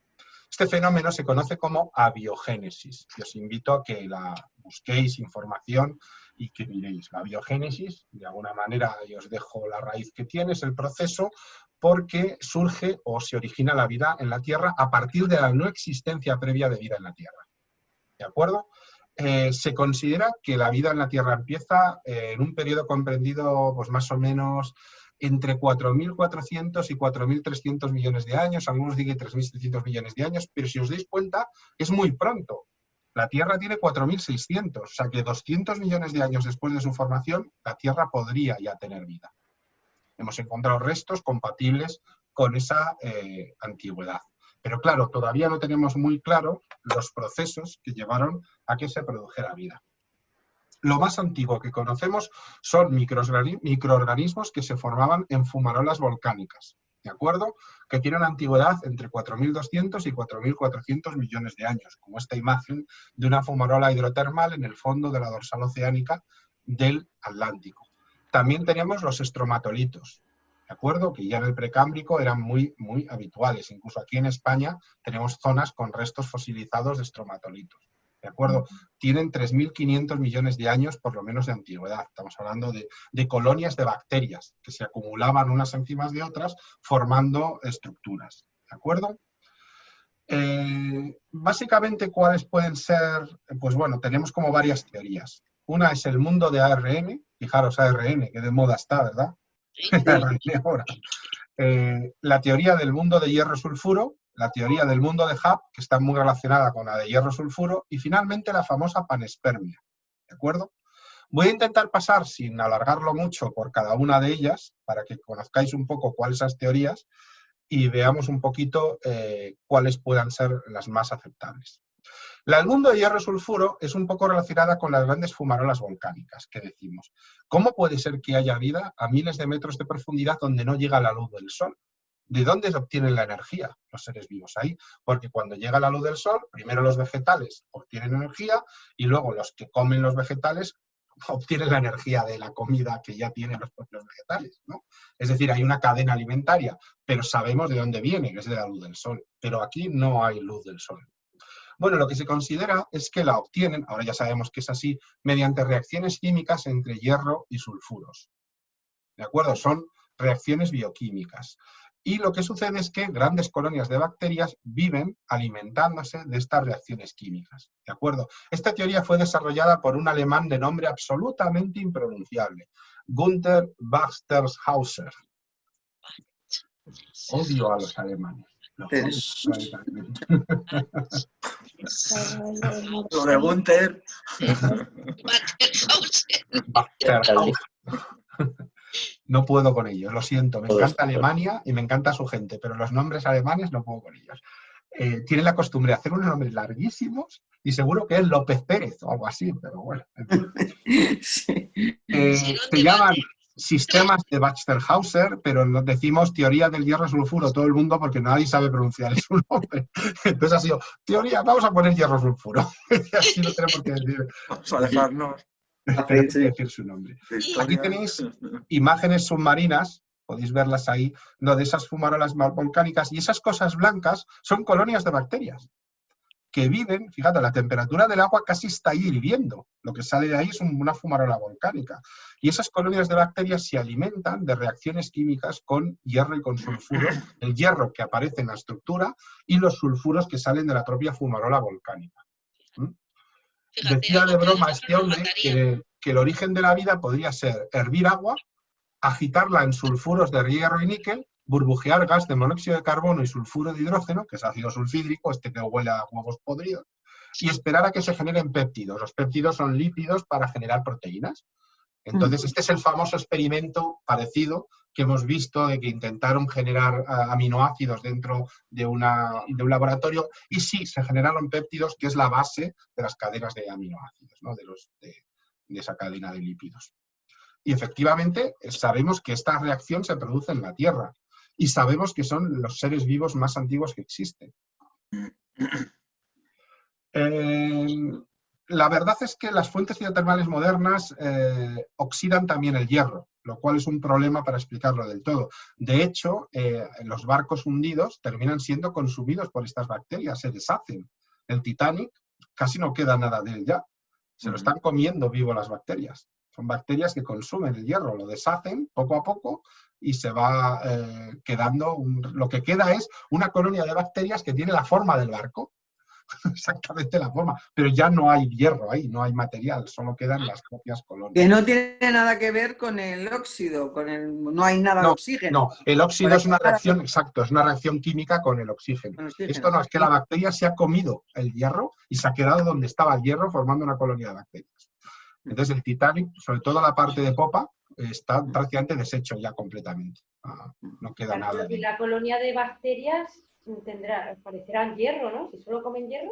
Este fenómeno se conoce como abiogénesis, y os invito a que la busquéis información y que miréis. La abiogénesis, de alguna manera, y os dejo la raíz que tiene, es el proceso porque surge o se origina la vida en la Tierra a partir de la no existencia previa de vida en la Tierra. ¿De acuerdo? Se considera que la vida en la Tierra empieza en un periodo comprendido pues más o menos entre 4.400 y 4.300 millones de años, algunos dicen 3.700 millones de años, pero si os dais cuenta es muy pronto. La Tierra tiene 4.600, o sea que 200 millones de años después de su formación, la Tierra podría ya tener vida. Hemos encontrado restos compatibles con esa antigüedad. Pero claro, todavía no tenemos muy claro los procesos que llevaron a que se produjera vida. Lo más antiguo que conocemos son microorganismos que se formaban en fumarolas volcánicas, ¿de acuerdo? Que tienen antigüedad entre 4.200 y 4.400 millones de años, como esta imagen de una fumarola hidrotermal en el fondo de la dorsal oceánica del Atlántico. También tenemos los estromatolitos, ¿de acuerdo? Que ya en el precámbrico eran muy habituales. Incluso aquí en España tenemos zonas con restos fosilizados de estromatolitos, ¿de acuerdo? Tienen 3.500 millones de años por lo menos de antigüedad. Estamos hablando de colonias de bacterias que se acumulaban unas encima de otras formando estructuras, ¿de acuerdo? Básicamente, ¿cuáles pueden ser? Pues bueno, tenemos como varias teorías. Una es el mundo de ARN, fijaros ARN, que de moda está, ¿verdad? Ahora. La teoría del mundo de hierro-sulfuro, la teoría del mundo de Hubble, que está muy relacionada con la de hierro-sulfuro, y finalmente la famosa panespermia, ¿de acuerdo? Voy a intentar pasar, sin alargarlo mucho, por cada una de ellas, para que conozcáis un poco cuáles son esas teorías y veamos un poquito cuáles puedan ser las más aceptables. La del mundo de hierro-sulfuro es un poco relacionada con las grandes fumarolas volcánicas que decimos. ¿Cómo puede ser que haya vida a miles de metros de profundidad donde no llega la luz del sol? ¿De dónde se obtienen la energía los seres vivos ahí? Porque cuando llega la luz del sol, primero los vegetales obtienen energía y luego los que comen los vegetales obtienen la energía de la comida que ya tienen los propios vegetales, ¿no? Es decir, hay una cadena alimentaria, pero sabemos de dónde viene, que es de la luz del sol. Pero aquí no hay luz del sol. Bueno, lo que se considera es que la obtienen, ahora ya sabemos que es así, mediante reacciones químicas entre hierro y sulfuros. ¿De acuerdo? Son reacciones bioquímicas. Y lo que sucede es que grandes colonias de bacterias viven alimentándose de estas reacciones químicas. ¿De acuerdo? Esta teoría fue desarrollada por un alemán de nombre absolutamente impronunciable, Günther Basterhauser. Odio a los alemanes. Lo de Günther. No puedo con ellos, lo siento. Me encanta Alemania y me encanta su gente, pero los nombres alemanes no puedo con ellos. Tienen la costumbre de hacer unos nombres larguísimos y seguro que es López Pérez o algo así, pero bueno. Se llaman sistemas de Basterhauser, pero nos decimos teoría del hierro-sulfuro todo el mundo porque nadie sabe pronunciar su nombre. Entonces ha sido teoría, vamos a poner hierro-sulfuro. Así no tenemos que decir. Vamos a dejarnos. Decir su nombre. Aquí tenéis imágenes submarinas podéis verlas ahí, ¿no? De esas fumarolas volcánicas, y esas cosas blancas son colonias de bacterias que viven, fíjate, la temperatura del agua casi está hirviendo, lo que sale de ahí es una fumarola volcánica, y esas colonias de bacterias se alimentan de reacciones químicas con hierro y con sulfuros, el hierro que aparece en la estructura y los sulfuros que salen de la propia fumarola volcánica. Fíjate, Decía algo de que broma nosotros este nos hombre mataría. que el origen de la vida podría ser hervir agua, agitarla en sulfuros de hierro y níquel, burbujear gas de monóxido de carbono y sulfuro de hidrógeno, que es ácido sulfídrico, este que huele a huevos podridos, y esperar a que se generen péptidos. Los péptidos son lípidos para generar proteínas. Entonces, este es el famoso experimento parecido que hemos visto de que intentaron generar aminoácidos dentro de un laboratorio, y sí, se generaron péptidos, que es la base de las cadenas de aminoácidos, ¿no? de esa cadena de lípidos. Y efectivamente sabemos que esta reacción se produce en la Tierra y sabemos que son los seres vivos más antiguos que existen. La verdad es que las fuentes geotermales modernas oxidan también el hierro, lo cual es un problema para explicarlo del todo. De hecho, los barcos hundidos terminan siendo consumidos por estas bacterias, se deshacen. El Titanic casi no queda nada de él ya, se lo están comiendo vivo las bacterias. Son bacterias que consumen el hierro, lo deshacen poco a poco y se va quedando, lo que queda es una colonia de bacterias que tiene la forma del barco, exactamente la forma, pero ya no hay hierro ahí, no hay material, solo quedan las propias colonias. Que no tiene nada que ver con el óxido, no hay nada de oxígeno. No, el óxido es una reacción, exacto, es una reacción química con el oxígeno. Esto no, es que la bacteria se ha comido el hierro y se ha quedado donde estaba el hierro formando una colonia de bacterias. Entonces el Titanic, sobre todo la parte de popa, está prácticamente deshecho ya completamente. No queda nada. Y la colonia de bacterias parecerán hierro, ¿no? Si solo comen hierro.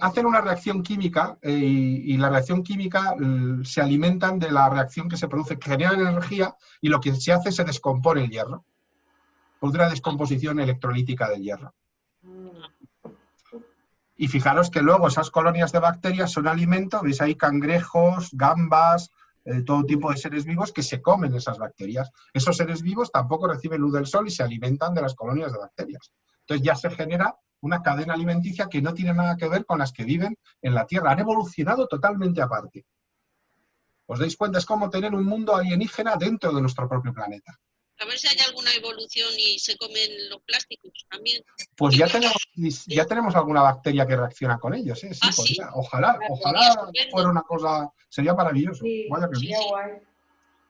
Hacen una reacción química y la reacción química se alimentan de la reacción que se produce, que genera energía, y lo que se hace es se descompone el hierro. Por una descomposición electrolítica del hierro. Y fijaros que luego esas colonias de bacterias son alimento, veis ahí cangrejos, gambas, todo tipo de seres vivos que se comen esas bacterias. Esos seres vivos tampoco reciben luz del sol y se alimentan de las colonias de bacterias. Entonces ya se genera una cadena alimenticia que no tiene nada que ver con las que viven en la Tierra. Han evolucionado totalmente aparte. ¿Os dais cuenta? Es como tener un mundo alienígena dentro de nuestro propio planeta. A ver si hay alguna evolución y se comen los plásticos también. Pues ya tenemos alguna bacteria que reacciona con ellos, ¿eh? Sí, ¿Sí? Ojalá fuera una cosa, sería maravilloso. Sí, vaya que sería guay.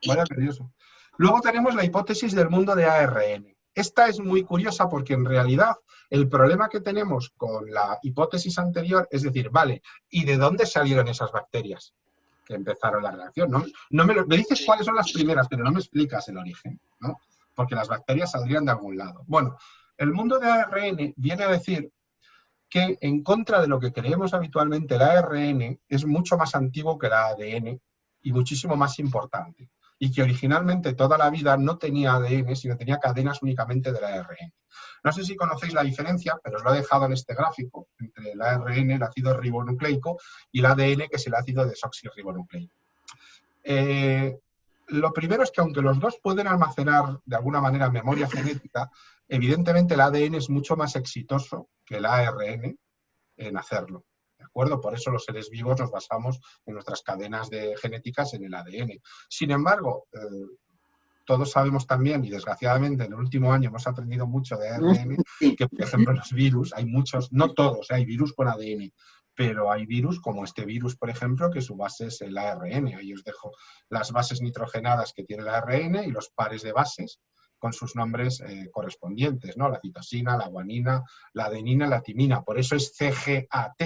Vaya curioso. Luego tenemos la hipótesis del mundo de ARN. Esta es muy curiosa porque en realidad el problema que tenemos con la hipótesis anterior es decir, vale, ¿y de dónde salieron esas bacterias que empezaron la reacción? Me dices cuáles son las primeras, pero no me explicas el origen, ¿no? Porque las bacterias saldrían de algún lado. Bueno, el mundo de ARN viene a decir que en contra de lo que creemos habitualmente, el ARN es mucho más antiguo que el ADN y muchísimo más importante. Y que originalmente toda la vida no tenía ADN, sino tenía cadenas únicamente del ARN. No sé si conocéis la diferencia, pero os lo he dejado en este gráfico, entre el ARN, el ácido ribonucleico, y el ADN, que es el ácido desoxirribonucleico. Lo primero es que aunque los dos pueden almacenar de alguna manera memoria genética, evidentemente el ADN es mucho más exitoso que el ARN en hacerlo. ¿De acuerdo? Por eso los seres vivos nos basamos en nuestras cadenas genéticas en el ADN. Sin embargo, todos sabemos también, y desgraciadamente en el último año hemos aprendido mucho de ARN, que por ejemplo los virus, hay muchos, no todos, hay virus con ADN, pero hay virus como este virus, por ejemplo, que su base es el ARN. Ahí os dejo las bases nitrogenadas que tiene el ARN y los pares de bases con sus nombres correspondientes, ¿no? La citosina, la guanina, la adenina, la timina. Por eso es CGAT.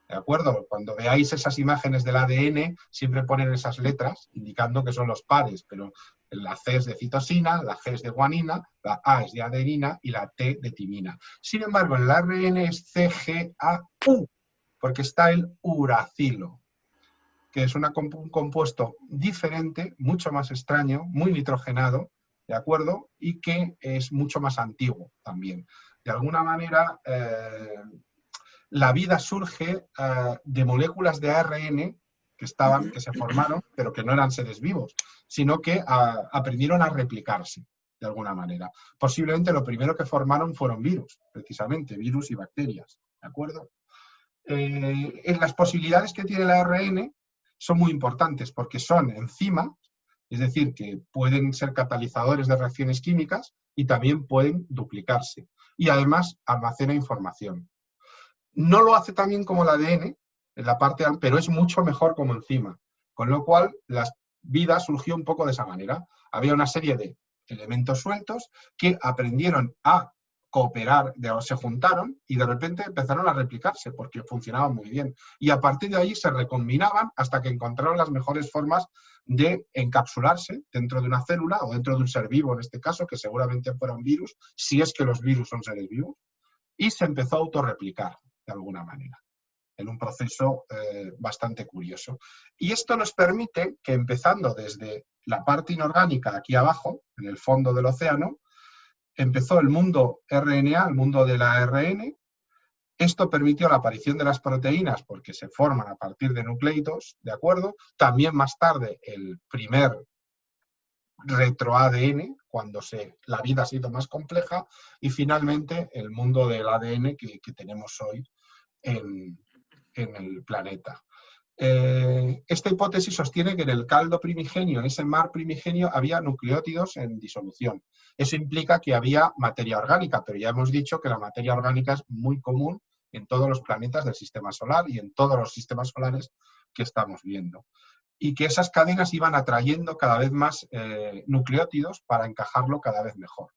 ¿De acuerdo? Cuando veáis esas imágenes del ADN, siempre ponen esas letras indicando que son los pares, pero la C es de citosina, la G es de guanina, la A es de adenina y la T de timina. Sin embargo, en el ARN es CGAU, porque está el uracilo, que es un compuesto diferente, mucho más extraño, muy nitrogenado, ¿de acuerdo? Y que es mucho más antiguo también. De alguna manera, la vida surge de moléculas de ARN que se formaron, pero que no eran seres vivos, sino que aprendieron a replicarse de alguna manera. Posiblemente lo primero que formaron fueron virus, precisamente, virus y bacterias, ¿de acuerdo? Las posibilidades que tiene el ARN son muy importantes porque son enzimas, es decir, que pueden ser catalizadores de reacciones químicas y también pueden duplicarse. Y además almacena información. No lo hace tan bien como el ADN, en la parte, pero es mucho mejor como enzima. Con lo cual, la vida surgió un poco de esa manera. Había una serie de elementos sueltos que aprendieron a cooperar, se juntaron y de repente empezaron a replicarse porque funcionaban muy bien. Y a partir de ahí se recombinaban hasta que encontraron las mejores formas de encapsularse dentro de una célula o dentro de un ser vivo, en este caso, que seguramente fuera un virus, si es que los virus son seres vivos, y se empezó a autorreplicar de alguna manera, en un proceso bastante curioso. Y esto nos permite que, empezando desde la parte inorgánica aquí abajo, en el fondo del océano, empezó el mundo RNA, el mundo del ARN. Esto permitió la aparición de las proteínas porque se forman a partir de nucleidos, ¿de acuerdo? También más tarde el primer retro-ADN, cuando la vida ha sido más compleja, y finalmente el mundo del ADN que tenemos hoy en el planeta. Esta hipótesis sostiene que en el caldo primigenio, en ese mar primigenio, había nucleótidos en disolución. Eso implica que había materia orgánica, pero ya hemos dicho que la materia orgánica es muy común en todos los planetas del sistema solar y en todos los sistemas solares que estamos viendo. Y que esas cadenas iban atrayendo cada vez más nucleótidos para encajarlo cada vez mejor.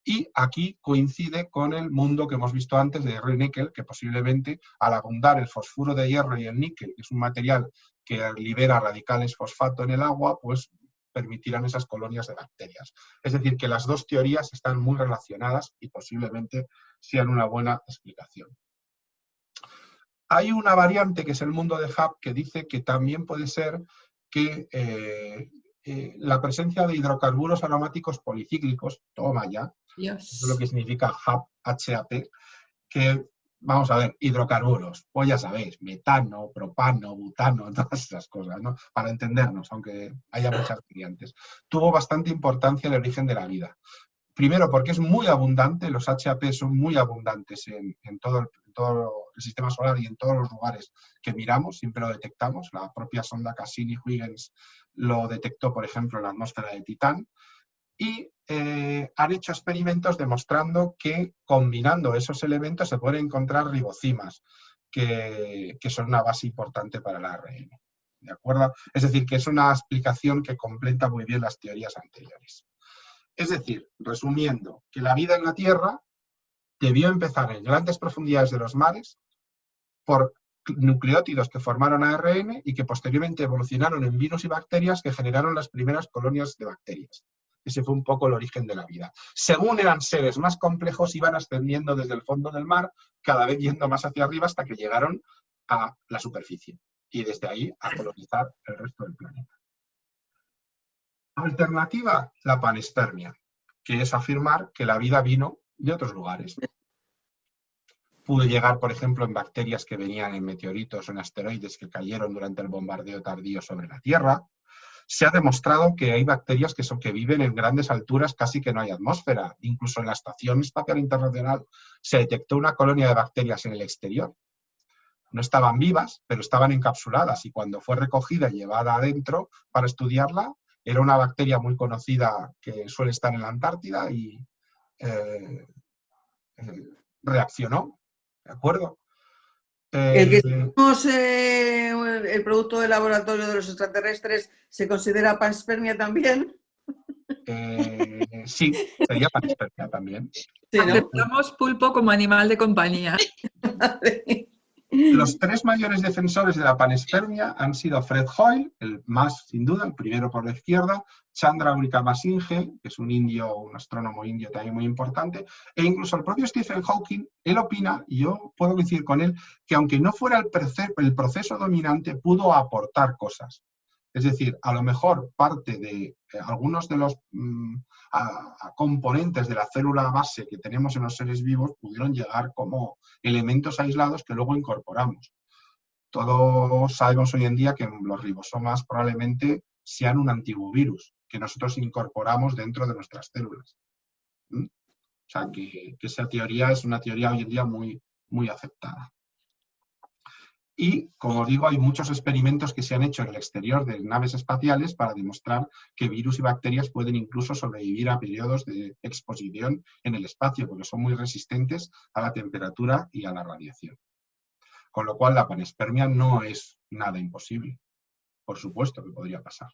Y aquí coincide con el mundo que hemos visto antes de hierro y níquel, que posiblemente al abundar el fosfuro de hierro y el níquel, que es un material que libera radicales fosfato en el agua, pues permitirán esas colonias de bacterias. Es decir, que las dos teorías están muy relacionadas y posiblemente sean una buena explicación. Hay una variante que es el mundo de Hub que dice que también puede ser que la presencia de hidrocarburos aromáticos policíclicos, toma ya, eso es lo que significa HAP, H-A-P, que, vamos a ver, hidrocarburos, pues ya sabéis, metano, propano, butano, todas esas cosas, ¿no? Para entendernos, aunque haya muchas variantes. Tuvo bastante importancia el origen de la vida. Primero, porque es muy abundante, los HAP son muy abundantes en todo el sistema solar y en todos los lugares que miramos, siempre lo detectamos. La propia sonda Cassini-Huygens lo detectó, por ejemplo, en la atmósfera de Titán. Y han hecho experimentos demostrando que combinando esos elementos se pueden encontrar ribocimas, que son una base importante para el ARN. ¿De acuerdo? Es decir, que es una explicación que completa muy bien las teorías anteriores. Es decir, resumiendo, que la vida en la Tierra debió empezar en grandes profundidades de los mares por nucleótidos que formaron ARN y que posteriormente evolucionaron en virus y bacterias que generaron las primeras colonias de bacterias. Ese fue un poco el origen de la vida. Según eran seres más complejos, iban ascendiendo desde el fondo del mar, cada vez yendo más hacia arriba hasta que llegaron a la superficie. Y desde ahí a colonizar el resto del planeta. Alternativa, la panespermia, que es afirmar que la vida vino de otros lugares. Pudo llegar, por ejemplo, en bacterias que venían en meteoritos o en asteroides que cayeron durante el bombardeo tardío sobre la Tierra. Se ha demostrado que hay bacterias que viven en grandes alturas, casi que no hay atmósfera. Incluso en la Estación Espacial Internacional se detectó una colonia de bacterias en el exterior. No estaban vivas, pero estaban encapsuladas y cuando fue recogida y llevada adentro para estudiarla, era una bacteria muy conocida que suele estar en la Antártida y reaccionó, ¿de acuerdo? El que tenemos el producto de laboratorio de los extraterrestres, ¿se considera panspermia también? Sí, sería panspermia también. Sí, ¿no? Aceptamos pulpo como animal de compañía. Los tres mayores defensores de la panspermia han sido Fred Hoyle, el más sin duda, el primero por la izquierda, Chandra Wickramasinghe, que es un astrónomo indio también muy importante, e incluso el propio Stephen Hawking. Él opina, y yo puedo coincidir con él, que aunque no fuera el proceso dominante, pudo aportar cosas. Es decir, a lo mejor parte de algunos de los componentes de la célula base que tenemos en los seres vivos pudieron llegar como elementos aislados que luego incorporamos. todos sabemos hoy en día que los ribosomas probablemente sean un antiguo virus que nosotros incorporamos dentro de nuestras células. ¿Mm? O sea, que esa teoría es una teoría hoy en día muy, muy aceptada. Y, como digo, hay muchos experimentos que se han hecho en el exterior de naves espaciales para demostrar que virus y bacterias pueden incluso sobrevivir a periodos de exposición en el espacio, porque son muy resistentes a la temperatura y a la radiación. Con lo cual, la panspermia no es nada imposible. Por supuesto que podría pasar.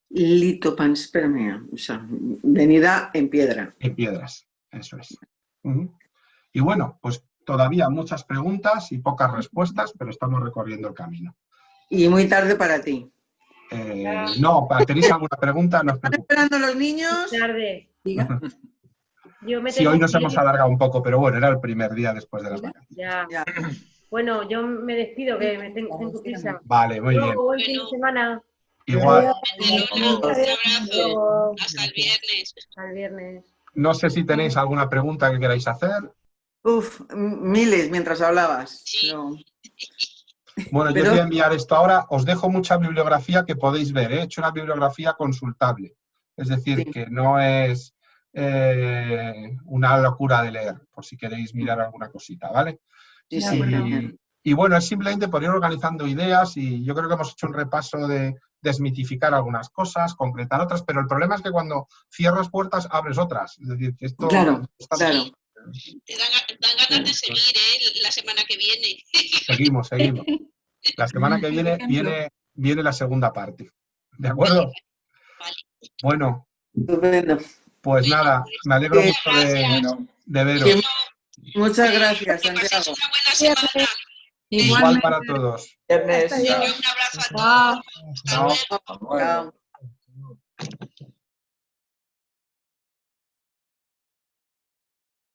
Litopanspermia, o sea, venida en piedra. En piedras, eso es. Y bueno, pues todavía muchas preguntas y pocas respuestas, pero estamos recorriendo el camino. Y muy tarde para ti. No, ¿tenéis alguna pregunta? No os ¿Están preocupéis. esperando los niños? Tarde. Diga. Yo me Sí, tengo hoy nos que hemos ir. alargado un poco, pero bueno, era el primer día después de las vacaciones. Ya. Ya. Bueno, yo me despido, que me tengo prisa. Vale, muy bien. Buen fin de semana. Igual, Un abrazo. Hasta el viernes. Hasta el viernes. no sé si tenéis alguna pregunta que queráis hacer. Uf, miles mientras hablabas. Sí. No. Bueno, yo Pero- os voy a enviar esto ahora. Os dejo mucha bibliografía que podéis ver. He hecho una bibliografía consultable. Es decir, Sí. que no es una locura de leer, por si queréis mirar alguna cosita, ¿vale? Sí, sí. Y bueno, es simplemente por ir organizando ideas y yo creo que hemos hecho un repaso de desmitificar algunas cosas, concretar otras, pero el problema es que cuando cierras puertas abres otras. Es decir, que esto... Claro, claro. Te dan ganas de seguir, la semana que viene. Seguimos. La semana que viene la segunda parte. ¿De acuerdo? Vale. Bueno, Estupendo. pues nada, me alegro Sí. mucho de veros. Sí. Muchas gracias, Que paséis Santiago. una buena semana. Igual para todos. Viernes. Un abrazo a todos. Chao. Hasta luego. Chao.